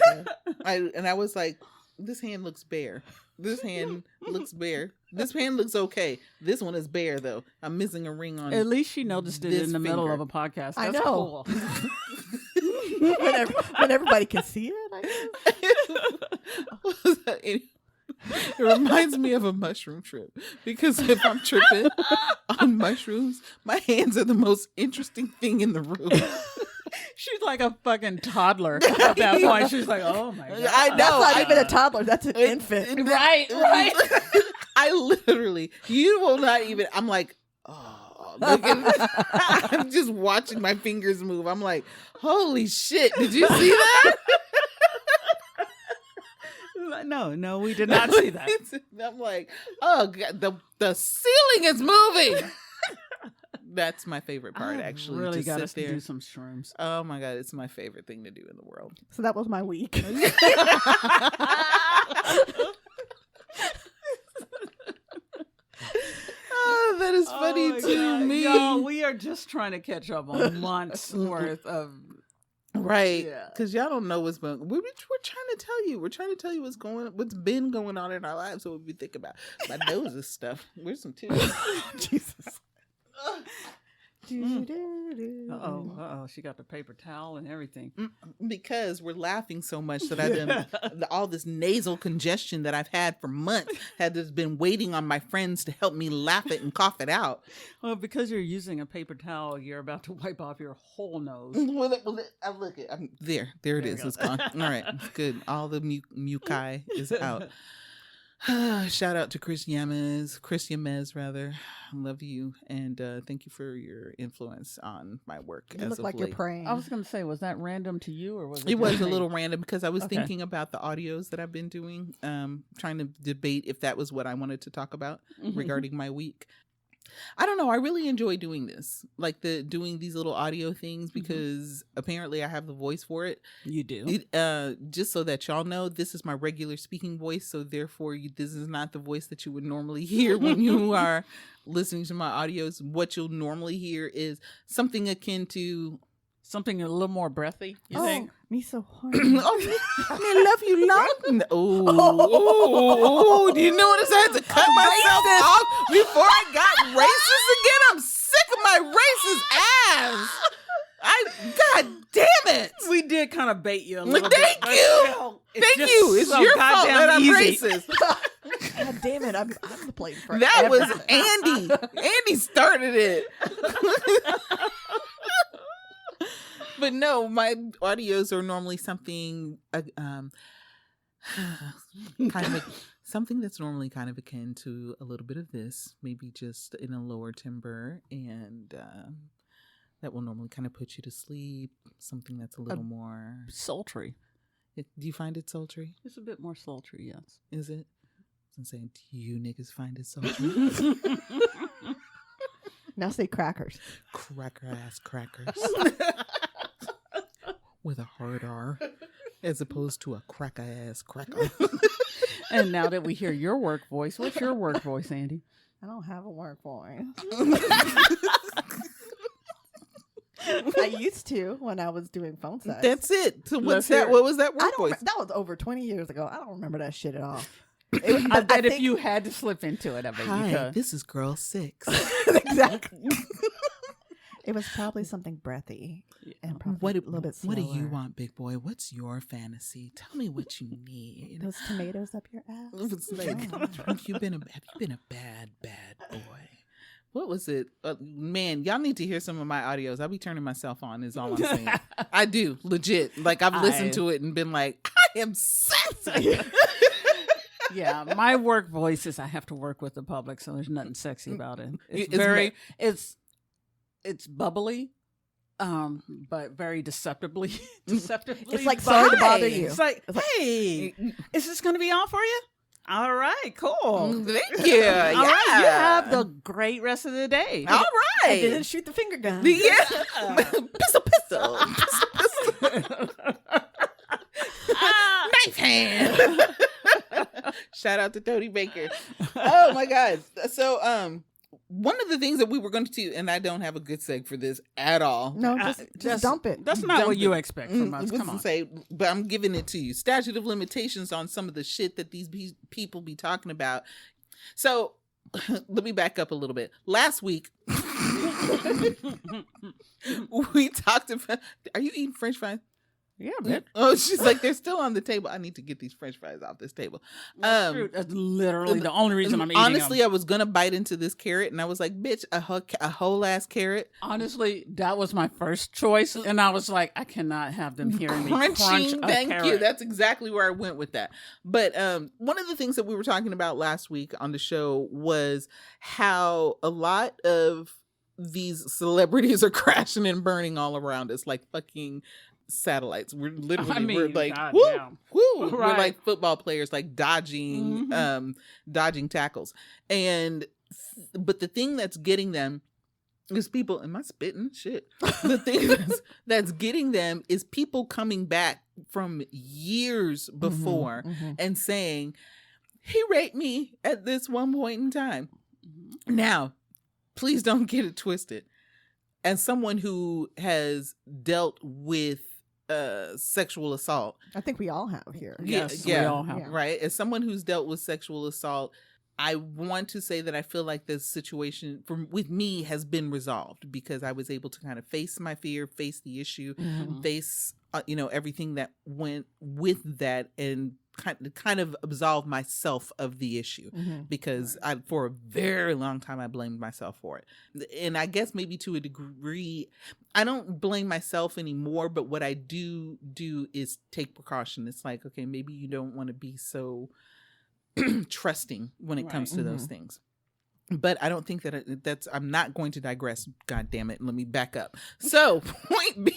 good. I was like, this hand looks bare. This hand looks bare. This hand looks okay. This one is bare though. I'm missing a ring on. At least she noticed it This in the middle finger. of a podcast. That's I know. cool. when everybody can see it, I guess. It reminds me of a mushroom trip, because if I'm tripping on mushrooms, my hands are the most interesting thing in the room. She's like a fucking toddler at that point. She's like, oh my God. I know. That's not even a toddler. That's an infant. Right. I literally, you will not even, I'm like, oh, look at, I'm just watching my fingers move. I'm like, holy shit, did you see that? No, we did not see that. I'm like, oh God, the ceiling is moving. That's my favorite part, actually. Really to got sit us there. to do some shrooms. Oh my God, it's my favorite thing to do in the world. So that was my week. Oh, that is funny my to God. me. Y'all, we are just trying to catch up on months worth of. Right, Yeah. because y'all don't know what's going. We're trying to tell you. We're trying to tell you what's been going on in our lives. So we think about my nose is stuff. Where's some tissues? Jesus. Uh-oh, she got the paper towel and everything. Because we're laughing so much that I've been all this nasal congestion that I've had for months has been waiting on my friends to help me laugh it and cough it out. Well, because you're using a paper towel, you're about to wipe off your whole nose. I look at there it is. It's gone. All right, it's good. All the muci is out. Shout out to Chris Yamez rather. I love you and thank you for your influence on my work. You look like you're praying. I was going to say, was that random to you or was it? It was just a me? little random because I was Okay. thinking about the audios that I've been doing, trying to debate if that was what I wanted to talk about regarding my week. I don't know. I really enjoy doing this, like doing these little audio things because apparently I have the voice for it. You do. Just so that y'all know, this is my regular speaking voice. So therefore, this is not the voice that you would normally hear when you are listening to my audios. What you'll normally hear is something akin to Something a little more breathy, you think? Me so horny. oh, I love you long. Oh, do you know what it's had to cut myself off before I got racist again? I'm sick of my racist ass. God damn it. We did kind of bait you a little Thank bit. you. Thank you. It's your fault that I'm racist. God damn it! I'm the plate for That was everything. Andy. Andy started it. But no, my audios are normally something kind of something that's normally kind of akin to a little bit of this, maybe just in a lower timbre, and that will normally kind of put you to sleep. Something that's a little more Sultry. Do you find it sultry? It's a bit more sultry, yes. Is it? I'm saying, do you niggas find it sultry? Now say crackers. Cracker ass crackers. With a hard R, as opposed to a cracker ass cracker. And now that we hear your work voice, what's your work voice, Andy? I don't have a work voice. I used to when I was doing phone sex. That's it. So Let's what's that? hear it. What was that I word don't. voice? That was over 20 years ago. I don't remember that shit at all. I bet if you had to slip into it, I bet you Hi, could. this is girl 6. Exactly. It was probably something breathy and probably a little bit slower. What do you want, big boy? What's your fantasy? Tell me what you need. Those tomatoes up your ass. It's like, have you been a bad boy? What was it? Man, y'all need to hear some of my audios. I'll be turning myself on is all I'm saying. I do, legit. Like I've listened to it and been like, I am sexy. Yeah, my work voice is I have to work with the public, so there's nothing sexy about it. It's bubbly, but very deceptively. It's like sorry to bother you. It's like, hey, is this going to be on for you? All right, cool. Thank you. All right, you have the great rest of the day. All I right. didn't shoot the finger gun. Yeah. Pistol. Knife hand. Shout out to Tony Baker. Oh my God. So one of the things that we were going to do, and I don't have a good seg for this at all. No, just dump it. That's not Dump what you it. expect from us. Come on. Say, but I'm giving it to you. Statute of limitations on some of the shit that these people be talking about. So let me back up a little bit. Last week, we talked about. Are you eating French fries? Yeah, bitch. Oh, she's like, they're still on the table. I need to get these French fries off this table. That's true. That's literally the only reason I'm eating Honestly, them. I was gonna bite into this carrot, and I was like, bitch, a whole ass carrot. Honestly, that was my first choice, and I was like, I cannot have them hearing me crunch Crunching, a thank carrot. you. That's exactly where I went with that. But one of the things that we were talking about last week on the show was how a lot of these celebrities are crashing and burning all around us like fucking satellites. We're literally we're like woo, woo. We're like football players, like dodging dodging tackles. And but the thing that's getting them is people, am I spitting shit? The thing that's getting them is people coming back from years before and saying, he raped me at this one point in time. Now, please don't get it twisted. As someone who has dealt with sexual assault. I think we all have here. Yes, yeah, we all have. Yeah. Right. As someone who's dealt with sexual assault, I want to say that I feel like this situation with me has been resolved because I was able to kind of face my fear, face the issue, face everything that went with that, and kind of absolve myself of the issue because for a very long time I blamed myself for it. And I guess maybe to a degree I don't blame myself anymore, but what I do is take precaution. It's like, okay, maybe you don't want to be so trusting when it comes to those things. But I don't think that I'm not going to digress. God damn it. Let me back up. So point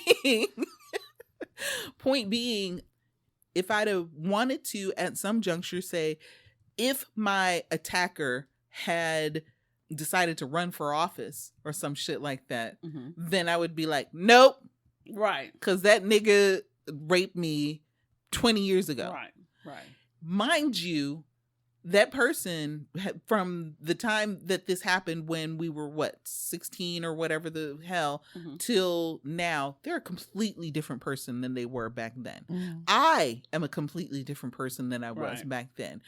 being, if I'd have wanted to at some juncture say, if my attacker had decided to run for office or some shit like that, then I would be like, nope. Right. Because that nigga raped me 20 years ago. Right. Mind you, that person from the time that this happened when we were 16 or whatever the hell till now, they're a completely different person than they were back then. I am a completely different person than I was back then.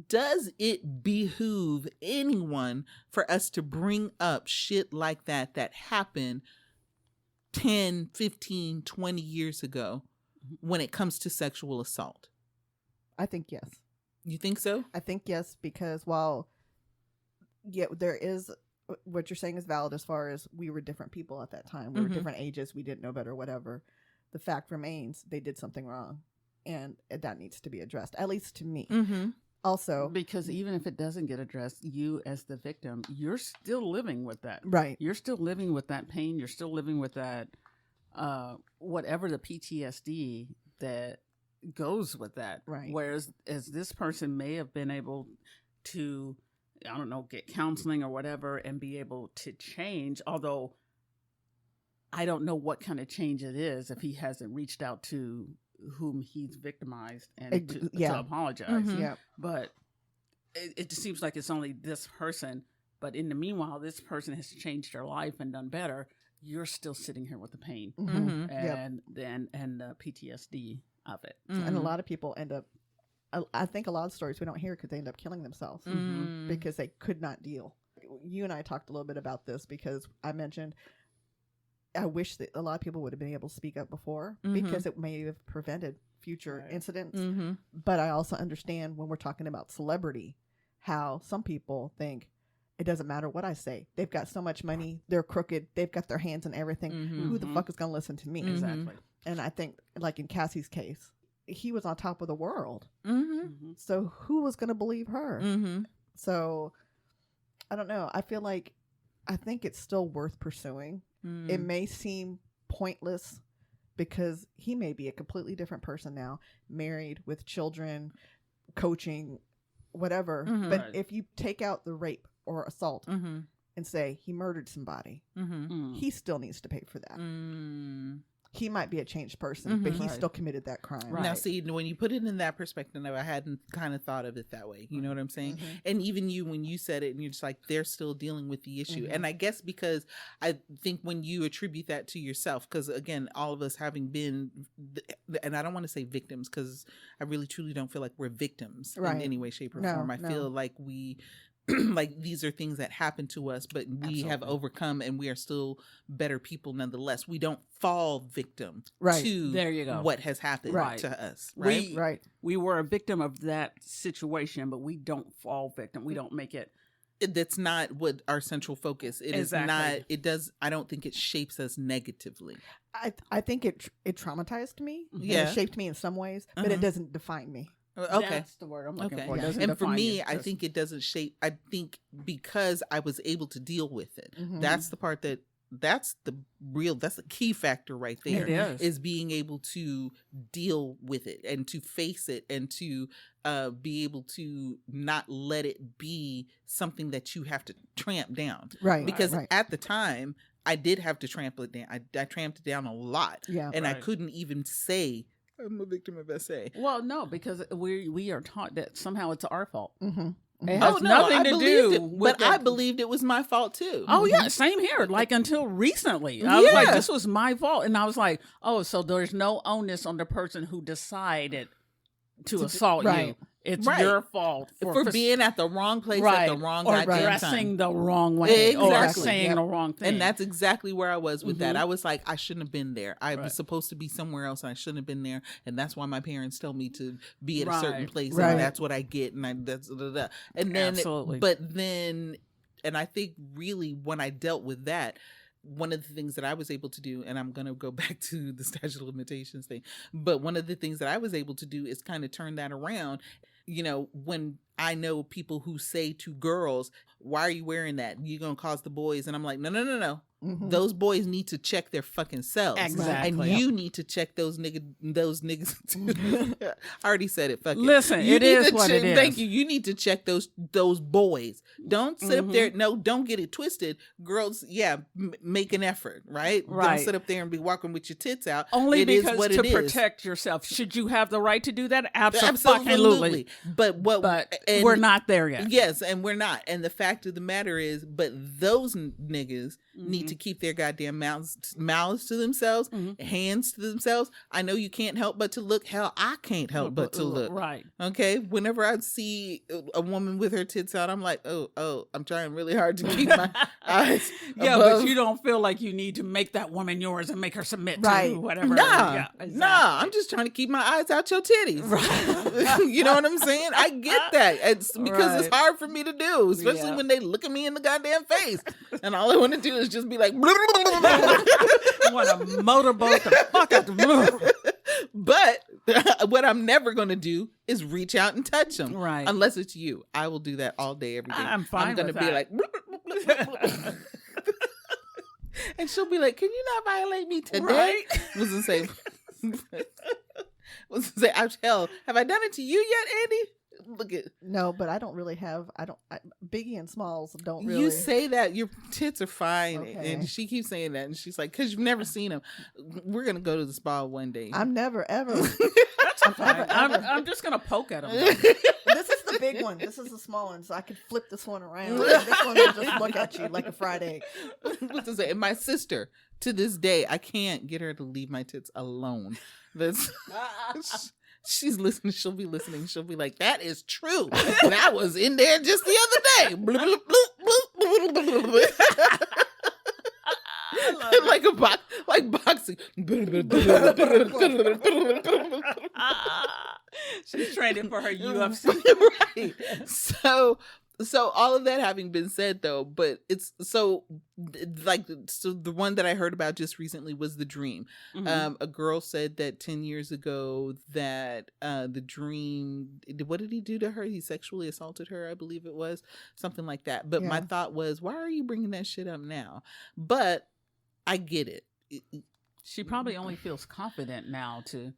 Does it behoove anyone for us to bring up shit like that happened 10, 15, 20 years ago when it comes to sexual assault? I think yes. You think so? I think yes, because while there is what you're saying is valid as far as we were different people at that time. We were different ages. We didn't know better, whatever. The fact remains they did something wrong, and that needs to be addressed, at least to me. Also, because even if it doesn't get addressed, you as the victim, you're still living with that. Right. You're still living with that pain. You're still living with that, whatever the PTSD that goes with that. Right. Whereas as this person may have been able to, I don't know, get counseling or whatever and be able to change, although I don't know what kind of change it is if he hasn't reached out to whom he's victimized and to apologize. Yeah. But it just seems like it's only this person. But in the meanwhile, this person has changed their life and done better. You're still sitting here with the pain and the PTSD of it. And a lot of people end up, I think a lot of stories we don't hear because they end up killing themselves because they could not deal. You and I talked a little bit about this because I mentioned I wish that a lot of people would have been able to speak up before because it may have prevented future incidents. But I also understand when we're talking about celebrity, how some people think it doesn't matter what I say. They've got so much money. They're crooked. They've got their hands in everything. Who the fuck is going to listen to me? Exactly. And I think, like in Cassie's case, he was on top of the world. So who was going to believe her? So I don't know. I feel like I think it's still worth pursuing. It may seem pointless because he may be a completely different person now, married with children, coaching, whatever. But if you take out the rape or assault and say he murdered somebody, he still needs to pay for that. He might be a changed person, but he still committed that crime. Now, see, when you put it in that perspective, I hadn't kind of thought of it that way. You know what I'm saying? And even you, when you said it, and you're just like, they're still dealing with the issue. And I guess because I think when you attribute that to yourself, because again, all of us having been, and I don't want to say victims, because I really truly don't feel like we're victims in any way, shape, or form. I feel like we like these are things that happen to us, but we have Absolutely. overcome and we are still better people nonetheless. We don't fall victim Right. to There you go. what has happened Right. to us. Right. Right. We were a victim of that situation, but we don't fall victim. We don't make it. That's not what our central focus. It is Exactly. not. It does. I don't think it shapes us negatively. I think it traumatized me. and Yeah. It shaped me in some ways, but Uh-huh. it doesn't define me. Okay. That's the word I'm looking Okay. for. It doesn't And for define me, you. I think it doesn't shape. I think because I was able to deal with it. Mhm. That's the part that's the key factor right there. It is. Being able to deal with it and to face it and to be able to not let it be something that you have to tramp down. Right. Because right. at the time, I did have to trample it down. I tramped it down a lot. Yeah. And I Right. couldn't even say, I'm a victim of SA. Well, no, because we are taught that somehow it's our fault. Mm-hmm. It has nothing I to believed do it, with but I the- believed it was my fault too. Oh yeah, same here. Like until recently, I was like, Yeah. this was my fault, and I was like, oh, so there's no onus on the person who decided to assault right. you. It's Right. your fault for being at the wrong place right, at the wrong or goddamn dressing time. the wrong way, or Exactly. saying Yep. the wrong thing. And that's exactly where I was with that. Mhm. I was like, I shouldn't have been there. I Right. was supposed to be somewhere else and I shouldn't have been there. And that's why my parents tell me to be at a certain Right. place Right. and that's what I get. And that's and then, Absolutely. but then, and I think really when I dealt with that, one of the things that I was able to do, and I'm going to go back to the statute of limitations thing, but one of the things that I was able to do is kind of turn that around. You know, when I know people who say to girls, why are you wearing that? You're going to cause the boys. And I'm like, no. Mhm. Those boys need to check their fucking selves. Exactly. And you need to check those niggas too. I already said it. Fuck it. Listen, You it need is to what check- it is. Thank you. You need to check those boys. Don't sit up Mhm. there. No, don't get it twisted. Girls, yeah, make an effort, right? Right. Don't sit up there and be walking with your tits out. Only It is because what to it is. protect yourself. Should you have the right to do that? Absolutely. Absolutely. But and we're not there yet. Yes, and we're not. And the fact of the matter is, but those niggas need to keep their goddamn mouths to themselves, Mhm. hands to themselves. I know you can't help but to look. Hell, I can't help but to look. Right. Okay, whenever I see a woman with her tits out, I'm like, oh, I'm trying really hard to keep my eyes. Yeah, above. but you don't feel like you need to make that woman yours and make her submit Right. to whatever. Nah, Yeah, exactly. nah. I'm just trying to keep my eyes out your titties. You know what I'm saying? I get that. It's because it's Right. hard for me to do, especially Yeah. when they look at me in the goddamn face, and all I want to do is just be like. Want to motorboat the fuck out the blue. But what I'm never going to do is reach out and touch them, Right. Unless it's you. I will do that all day, every day. I'm fine I'm gonna with be that. like. And she'll be like, "Can you not violate me today?" Right. Was to say, hell, have I done it to you yet, Andy? Look at No, but I don't really have. Biggie and Smalls don't really. you say that your tits are fine, Okay. and she keeps saying that, and she's like, "Cause you've never seen them. We're gonna go to the spa one day." I'm never ever. Fine. I'm just gonna poke at him. This is the big one. This is the small one, so I can flip this one around. This one will just look at you like a fried egg. What to say? And my sister, to this day, I can't get her to leave my tits alone. That's she's listening. She'll be listening. She'll be like, "That is true. That was in there just the other day." Bloop, bloop, bloop, bloop, bloop, bloop. like boxing. She's training for her UFC. Right. So all of that having been said, though, but it's so the one that I heard about just recently was the dream. Mhm. A girl said that 10 years ago that the dream, what did he do to her? He sexually assaulted her, I believe it was, something like that. But my Yeah. thought was, why are you bringing that shit up now? But I get it. She probably only feels confident now to.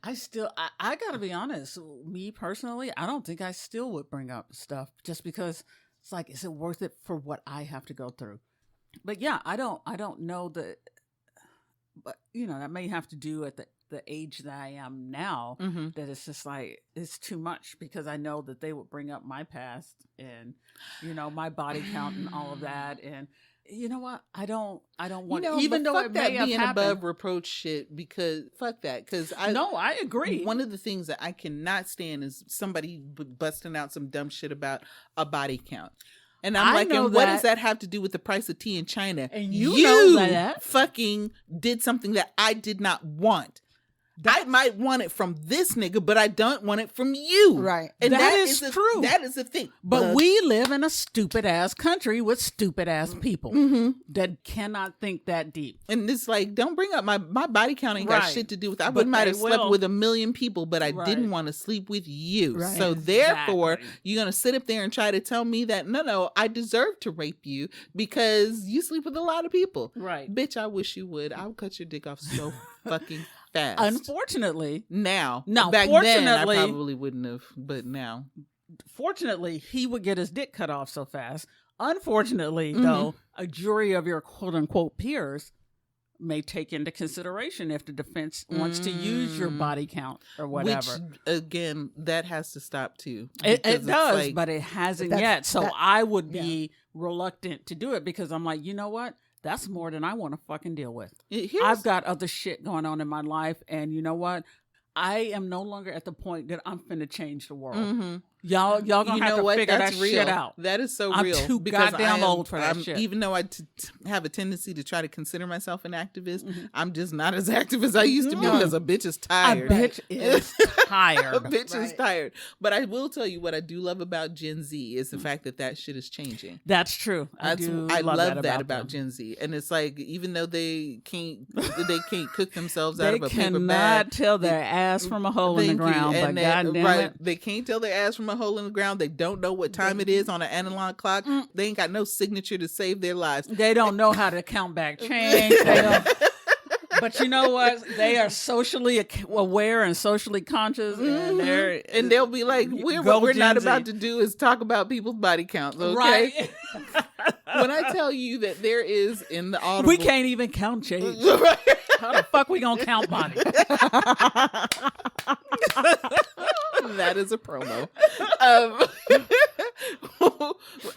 I gotta be honest. Me personally, I don't think I still would bring up stuff just because it's like, is it worth it for what I have to go through? But yeah, I don't know that. But that may have to do at the age that I am now. Mhm. That it's just like it's too much because I know that they would bring up my past and my body count and all of that and. You know what? I don't want You know, even but though fuck it that may have being happened. above reproach shit, because fuck that. Because I agree. One of the things that I cannot stand is somebody busting out some dumb shit about a body count. And I'm like, and what does that have to do with the price of tea in China? And you know that. Fucking did something that I did not want. I might want it from this nigga, but I don't want it from you. Right. And that is true. That is the thing. But we live in a stupid ass country with stupid ass people that cannot think that deep. And it's like, don't bring up my body count ain't got shit to do with it. I might have slept with 1 million people, but I didn't want to sleep with you. Right. So therefore, you're going to sit up there and try to tell me that, no, I deserve to rape you because you sleep with a lot of people. Right. Bitch, I wish you would. I would cut your dick off so fucking fast. Unfortunately. Now. No, back fortunately, then, I probably wouldn't have, but now. Fortunately, he would get his dick cut off so fast. Unfortunately, though, a jury of your quote-unquote peers may take into consideration if the defense wants to use your body count or whatever. Which, again, that has to stop too. It does, but it hasn't yet. So I would be reluctant to do it because I'm like, you know what? That's more than I want to fucking deal with. I've got other shit going on in my life. And you know what? I am no longer at the point that I'm finna change the world. Y'all gonna have to figure that shit out. That is so I'm real. too goddamn old for that shit. Even though I have a tendency to try to consider myself an activist, I'm just not as active as I used to be because a bitch is tired. A bitch is tired. A bitch is tired. But I will tell you what I do love about Gen Z is the fact that shit is changing. That's true. I love that about Gen Z. And it's like, even though they can't cook themselves out of a paper bag. They cannot tell their ass from a hole in the ground. But goddamn it. They can't tell their ass from a hole in the ground. They don't know what time it is on an analog clock. They ain't got no signature to save their lives. They don't know how to count back change. But you know what? They are socially aware and socially conscious, and they'll be like, "What we're not about to do is talk about people's body counts." Okay. Right. When I tell you that there is in the audible, we can't even count change. How the fuck we gonna count body? That is a promo.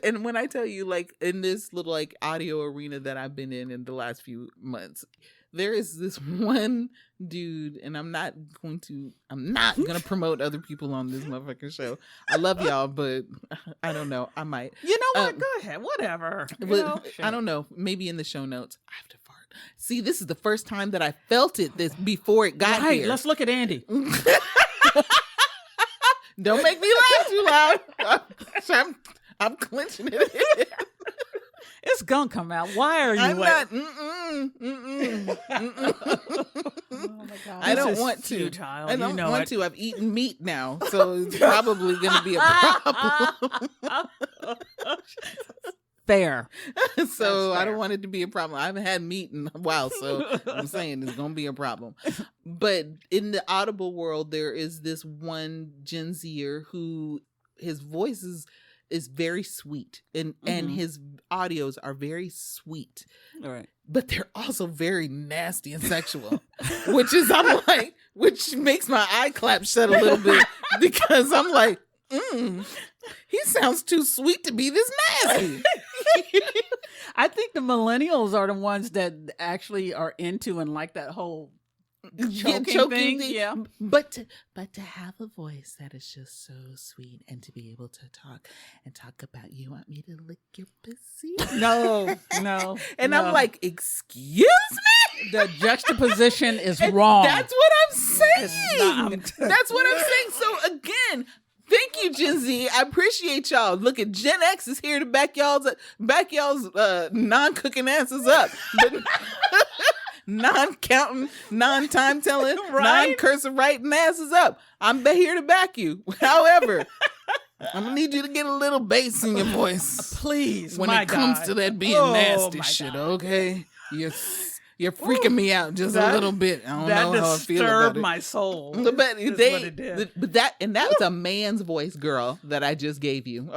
And when I tell you, like, in this little like audio arena that I've been in the last few months, there is this one dude, and I'm not gonna promote other people on this motherfucking show. I love y'all, but I don't know. I might. You know what? Go ahead. Whatever. I don't know. Maybe in the show notes. I have to fart. See, this is the first time that I felt it before it got here. Let's look at Andy. Don't make me laugh too loud. I'm clenching it. It's gonna come out. Why are you? I'm not. Oh my God. I don't want to. Child. I don't want to. I've eaten meat now, so it's probably gonna be a problem. Fair. So I don't want it to be a problem. I haven't had meat in a while, so I'm saying it's gonna be a problem. But in the Audible world, there is this one Gen Zer who his voice is very sweet, and his audios are very sweet. All right. But they're also very nasty and sexual, which makes my eye clap shut a little bit because I'm like, he sounds too sweet to be this nasty. I think the millennials are the ones that actually are into and like that whole choking thing. Yeah. But to have a voice that is just so sweet and to be able to talk about, you want me to lick your pussy? No. And I'm like, excuse me? The juxtaposition is wrong. That's what I'm saying. That's what I'm saying. So again, thank you, Gen Z. I appreciate y'all. Look, at Gen X is here to back y'all's non-cooking asses up. But non-counting, non-time telling, non-cursive writing asses up. I'm here to back you. However, I'm gonna need you to get a little bass in your voice, please. When it comes to that being nasty shit, okay? You're freaking me out just a little bit. I don't know how I feel about it. That disturbed my soul. But what it did. That was a man's voice, girl, that I just gave you.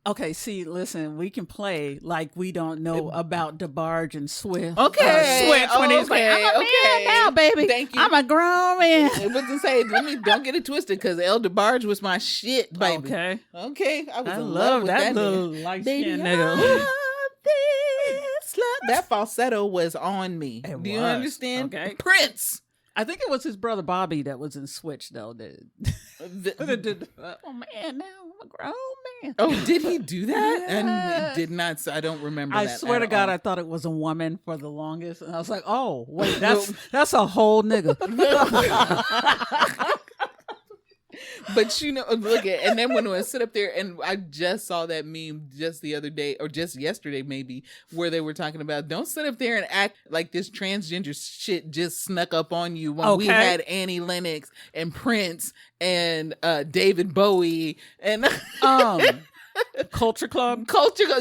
Okay, see, listen, we can play like we don't know about DeBarge and Swift. Okay. Swift when he's like, I'm a man now, baby. Thank you. I'm a grown man. I was to say, don't get it twisted, because El DeBarge was my shit, baby. Okay. I love that little light-skinned nigga. That falsetto was on me. It Do you was. understand? Okay. Prince. I think it was his brother Bobby that was in Switch though. Oh man, now I'm a grown man. Oh, did he do that? Yes. And it did not. I don't remember. I that swear to at God, all. I thought it was a woman for the longest, and I was like, "Oh, wait, that's a whole nigga." But look at, and then when I sit up there, and I just saw that meme just the other day, or just yesterday maybe, where they were talking about, don't sit up there and act like this transgender shit just snuck up on you when we had Annie Lennox and Prince and David Bowie and Culture Club,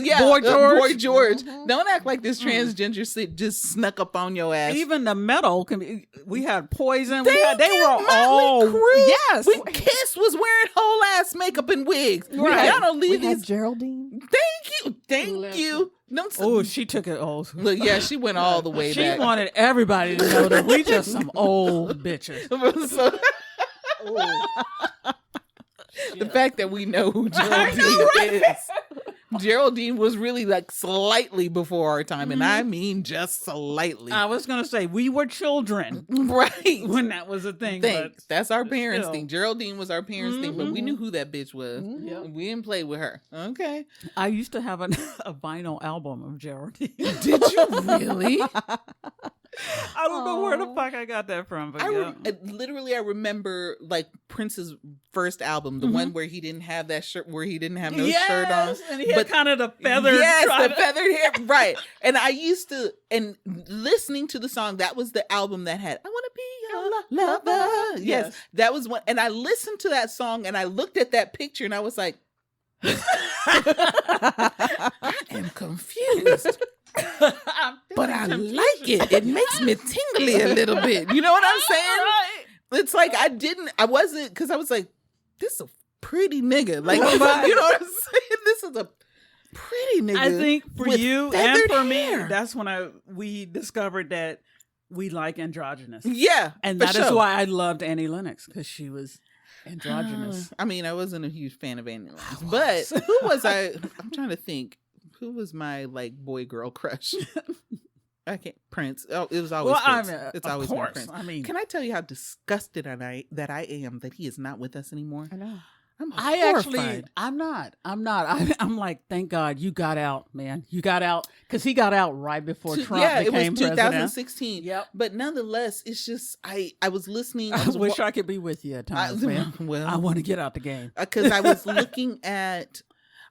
yeah, Boy George. Boy George. Don't act like this transgender shit just snuck up on your ass. Even the metal can be. We had Poison. They were all yes. Kiss was wearing whole ass makeup and wigs. Right. Y'all don't leave We had these. Geraldine. Thank you. Oh, she took it all. Look, yeah, she went all the way She back. wanted everybody to know that we just some old bitches. So, the fact that we know who Geraldine is. Geraldine was really like slightly before our time, and I mean just slightly. I was gonna say we were children, right, when that was a thing. Thanks. But that's our parents' still. thing. Geraldine was our parents' thing, but we knew who that bitch was. Yep. We didn't play with her. Okay. I used to have a vinyl album of Geraldine. Did you really? I don't know where the fuck I got that from, but I remember like Prince's first album, the one where he didn't have that shirt, where he didn't have no shirt on, and he had kind of the feathered, the feathered hair, right? And I used to, and listening to the song, that was the album that had "I Want to Be Your Lover." Yes, that was one. And I listened to that song, and I looked at that picture, and I was like, I am confused. But I like it. It makes me tingly a little bit. You know what I'm saying? Right. It's like I wasn't, because I was like, this is a pretty nigga. Like, you know what I'm saying? This is a pretty nigga. I think for with you and feathered for me, hair. that's when we discovered that we like androgynous. Yeah. And for that is sure. why I loved Annie Lennox, because she was androgynous. I mean, I wasn't a huge fan of Annie Lennox, but who was I? I'm trying to think. Who was my like boy girl crush? I can't. Prince. Oh, it was always Prince. It's always been Prince. I mean, can I tell you how disgusted that I am that he is not with us anymore? I know. I'm I'm not. I'm like, thank God you got out, man. You got out, because he got out right before Trump became it was 2016. president. Yep. But nonetheless, it's just I was listening. I wish I could be with you at times, man. Well, I want to get out the game. Because I was looking at.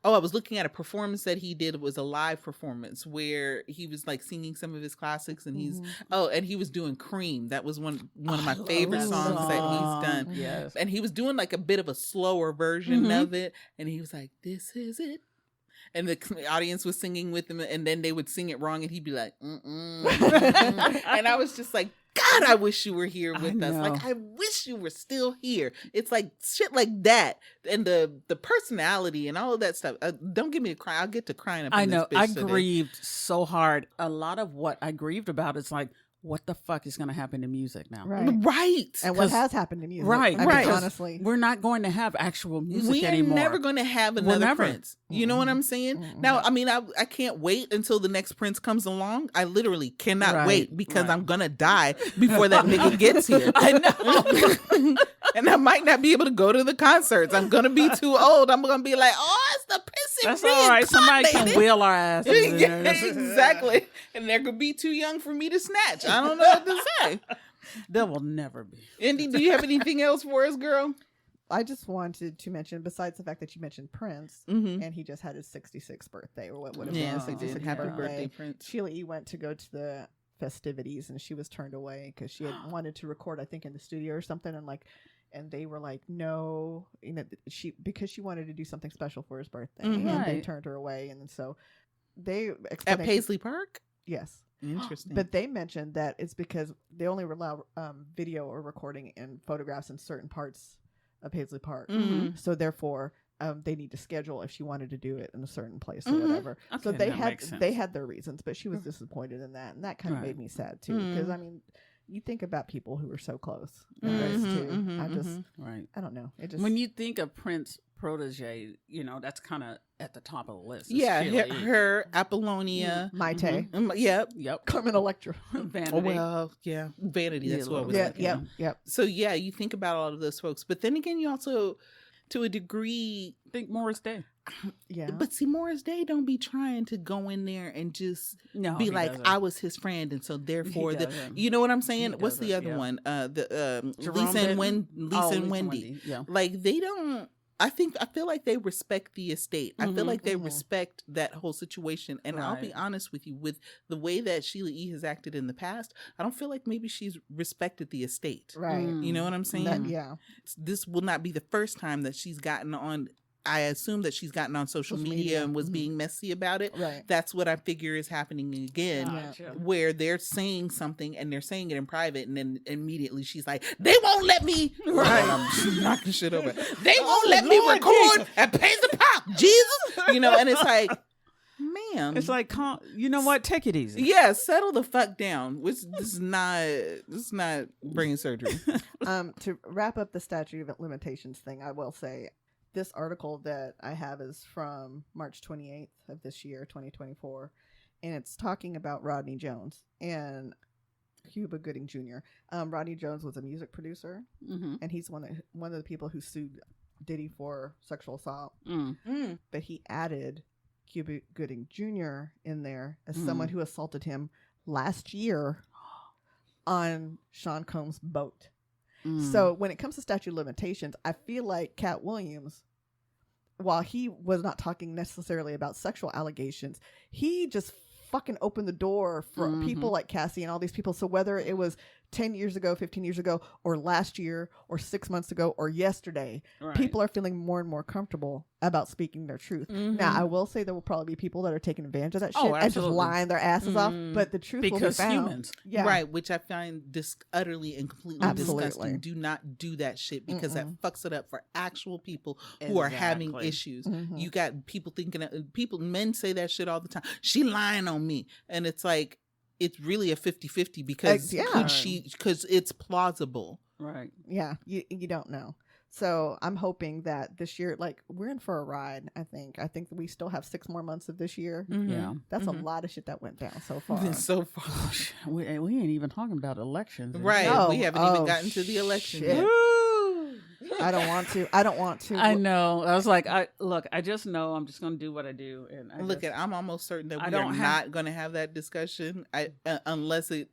Oh, I was looking at a performance that he did. It was a live performance where he was like singing some of his classics, and and he was doing "Cream." That was one of my favorite songs that he's done. Yes, and he was doing like a bit of a slower version of it, and he was like, "This is it." And the audience was singing with him, and then they would sing it wrong, and he'd be like, and I was just like, God, I wish you were here with us. Like, I wish you were still here. It's like shit like that, and the personality and all of that stuff. Don't give me a cry. I'll get to crying. Up I in know. This bitch I today. grieved so hard. A lot of what I grieved about is like, what the fuck is going to happen to music now? Right. And what has happened to music? Right. I mean, honestly, we're not going to have actual music we anymore. are never going to have another Prince. You know what I'm saying? Now, I mean, I can't wait until the next Prince comes along. I literally cannot wait because I'm going to die before that nigga gets here. I know. And I might not be able to go to the concerts. I'm going to be too old. I'm going to be like, oh, it's the Prince. That's all right. Somebody can wheel our asses in there. Exactly. And they're going to be too young for me to snatch. I don't know what to say. There will never be. Indy, do you have anything else for us, girl? I just wanted to mention, besides the fact that you mentioned Prince, and he just had his 66th birthday, or what would have been his 66th Happy birthday, Prince. Sheila E. went to go to the festivities, and she was turned away because she had wanted to record, I think, in the studio or something, and they were like, no, because she wanted to do something special for his birthday, and they turned her away, and so they at Paisley Park. Yes. Interesting. But they mentioned that it's because they only allow video or recording and photographs in certain parts of Paisley Park. So therefore, they need to schedule if she wanted to do it in a certain place or whatever. Okay, so they had their reasons, but she was disappointed in that, and that kind of made me sad too, because I mean, you think about people who are so close. I just, I don't know. It just when you think of Prince protege, that's kind of at the top of the list. Yeah, her Apollonia. Maite. Yep. Carmen Electra. Vanity. Oh, well, yeah. Vanity, that's what I was thinking. Yep. So, yeah, you think about all of those folks. But then again, you also, to a degree... think Morris Day. Yeah. But see, Morris Day don't be trying to go in there and just be like, doesn't. I was his friend, and so therefore you know what I'm saying? What's the other one? Lisa and Wendy. Yeah. Like they don't. I feel like they respect the estate. I feel like they respect that whole situation. And I'll be honest with you, with the way that Sheila E. has acted in the past, I don't feel like maybe she's respected the estate. Right. You know what I'm saying? Yeah. This will not be the first time that she's gotten on. I assume that she's gotten on social media and was being messy about it. Right. That's what I figure is happening again, where they're saying something and they're saying it in private, and then immediately she's like, "They won't let me." Right. She's knocking shit over. They won't let me record and pay the pop, Jesus. And it's like, ma'am, it's like, you know what? Take it easy. Yeah, settle the fuck down. This is not brain surgery. To wrap up the statute of limitations thing, I will say, this article that I have is from March 28th of this year, 2024, and it's talking about Rodney Jones and Cuba Gooding Jr. Rodney Jones was a music producer, and he's one of the people who sued Diddy for sexual assault. But he added Cuba Gooding Jr. in there as someone who assaulted him last year on Sean Combs' boat. So when it comes to statute of limitations, I feel like Cat Williams, while he was not talking necessarily about sexual allegations, he just fucking opened the door for people like Cassie and all these people. So whether it was 10 years ago, 15 years ago, or last year, or 6 months ago, or yesterday, people are feeling more and more comfortable about speaking their truth. Now, I will say there will probably be people that are taking advantage of that shit and just lying their asses off, but the truth will be found. Humans. Yeah. Right, which I find utterly and completely disgusting. Do not do that shit, because that fucks it up for actual people who are having issues. You got people thinking, men say that shit all the time. She lying on me. And it's like, it's really a 50-50 because because it's plausible. Right. Yeah. You don't know. So I'm hoping that this year, like, we're in for a ride. I think we still have 6 more months of this year. Yeah. That's a lot of shit that went down so far. So far. We ain't even talking about elections. Right. No. We haven't even gotten to the election yet. I don't want to. I know. I was like, I just know I'm just going to do what I do. And I'm almost certain that we are not going to have that discussion. Unless the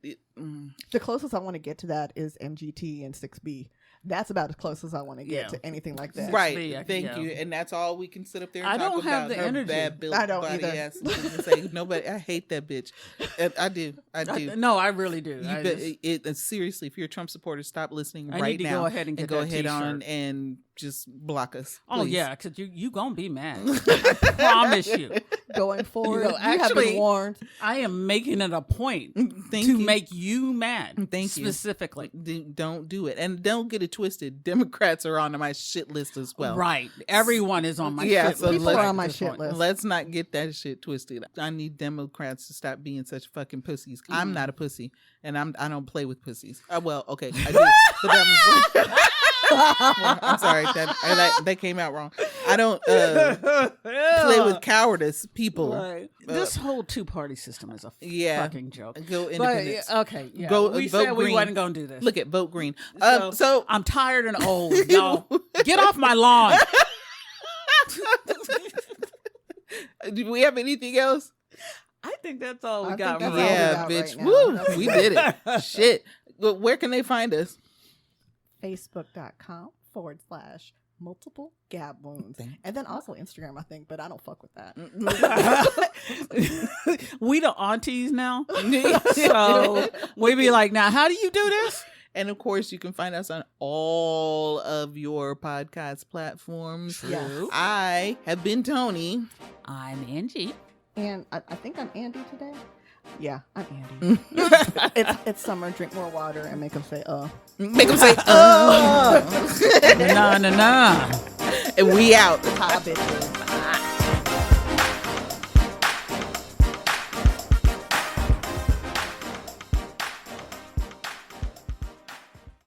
closest I want to get to that is MGT and 6B. That's about as close as I want to get to anything like that. Right. Thank you. And that's all we can sit up there and talk about. I don't have the energy. Bad built I don't body either. ass and say, nobody, I hate that bitch. I do. No, I really do. Seriously, if you're a Trump supporter, stop listening right now. Go ahead and go ahead on and just block us. Please. Oh, yeah, because you going to be mad. I promise you. Going forward, you have been warned. I am making it a point to make you mad. Thank you. Specifically. Don't do it. And don't get it twisted. Democrats are on my shit list as well. Right. Everyone is on my shit list. People are on my shit list. Let's not get that shit twisted. I need Democrats to stop being such fucking pussies. I'm not a pussy, and I don't play with pussies. Well, okay, I do. But that was I'm sorry, that came out wrong. I don't play with cowardice people. Right. This whole 2-party system is a fucking joke. Go independent. Okay, yeah. We said vote we green. wasn't going to do this. Look at vote green. So I'm tired and old, y'all. Get off my lawn. Do we have anything else? I think that's all we got. Yeah, bitch. Right. Woo, we did it. Shit. Where can they find us? Facebook.com/multiple Gab Wounds. And then also Instagram, I think, but I don't fuck with that. We the aunties now. So we be like, now, how do you do this? And of course, you can find us on all of your podcast platforms. True. Yes. I have been Tony. I'm Angie. And I think I'm Andy today. Yeah, I'm Andy. It's summer. Drink more water and make them say, Make them say, oh. Nah. And we out. Hi, bitches.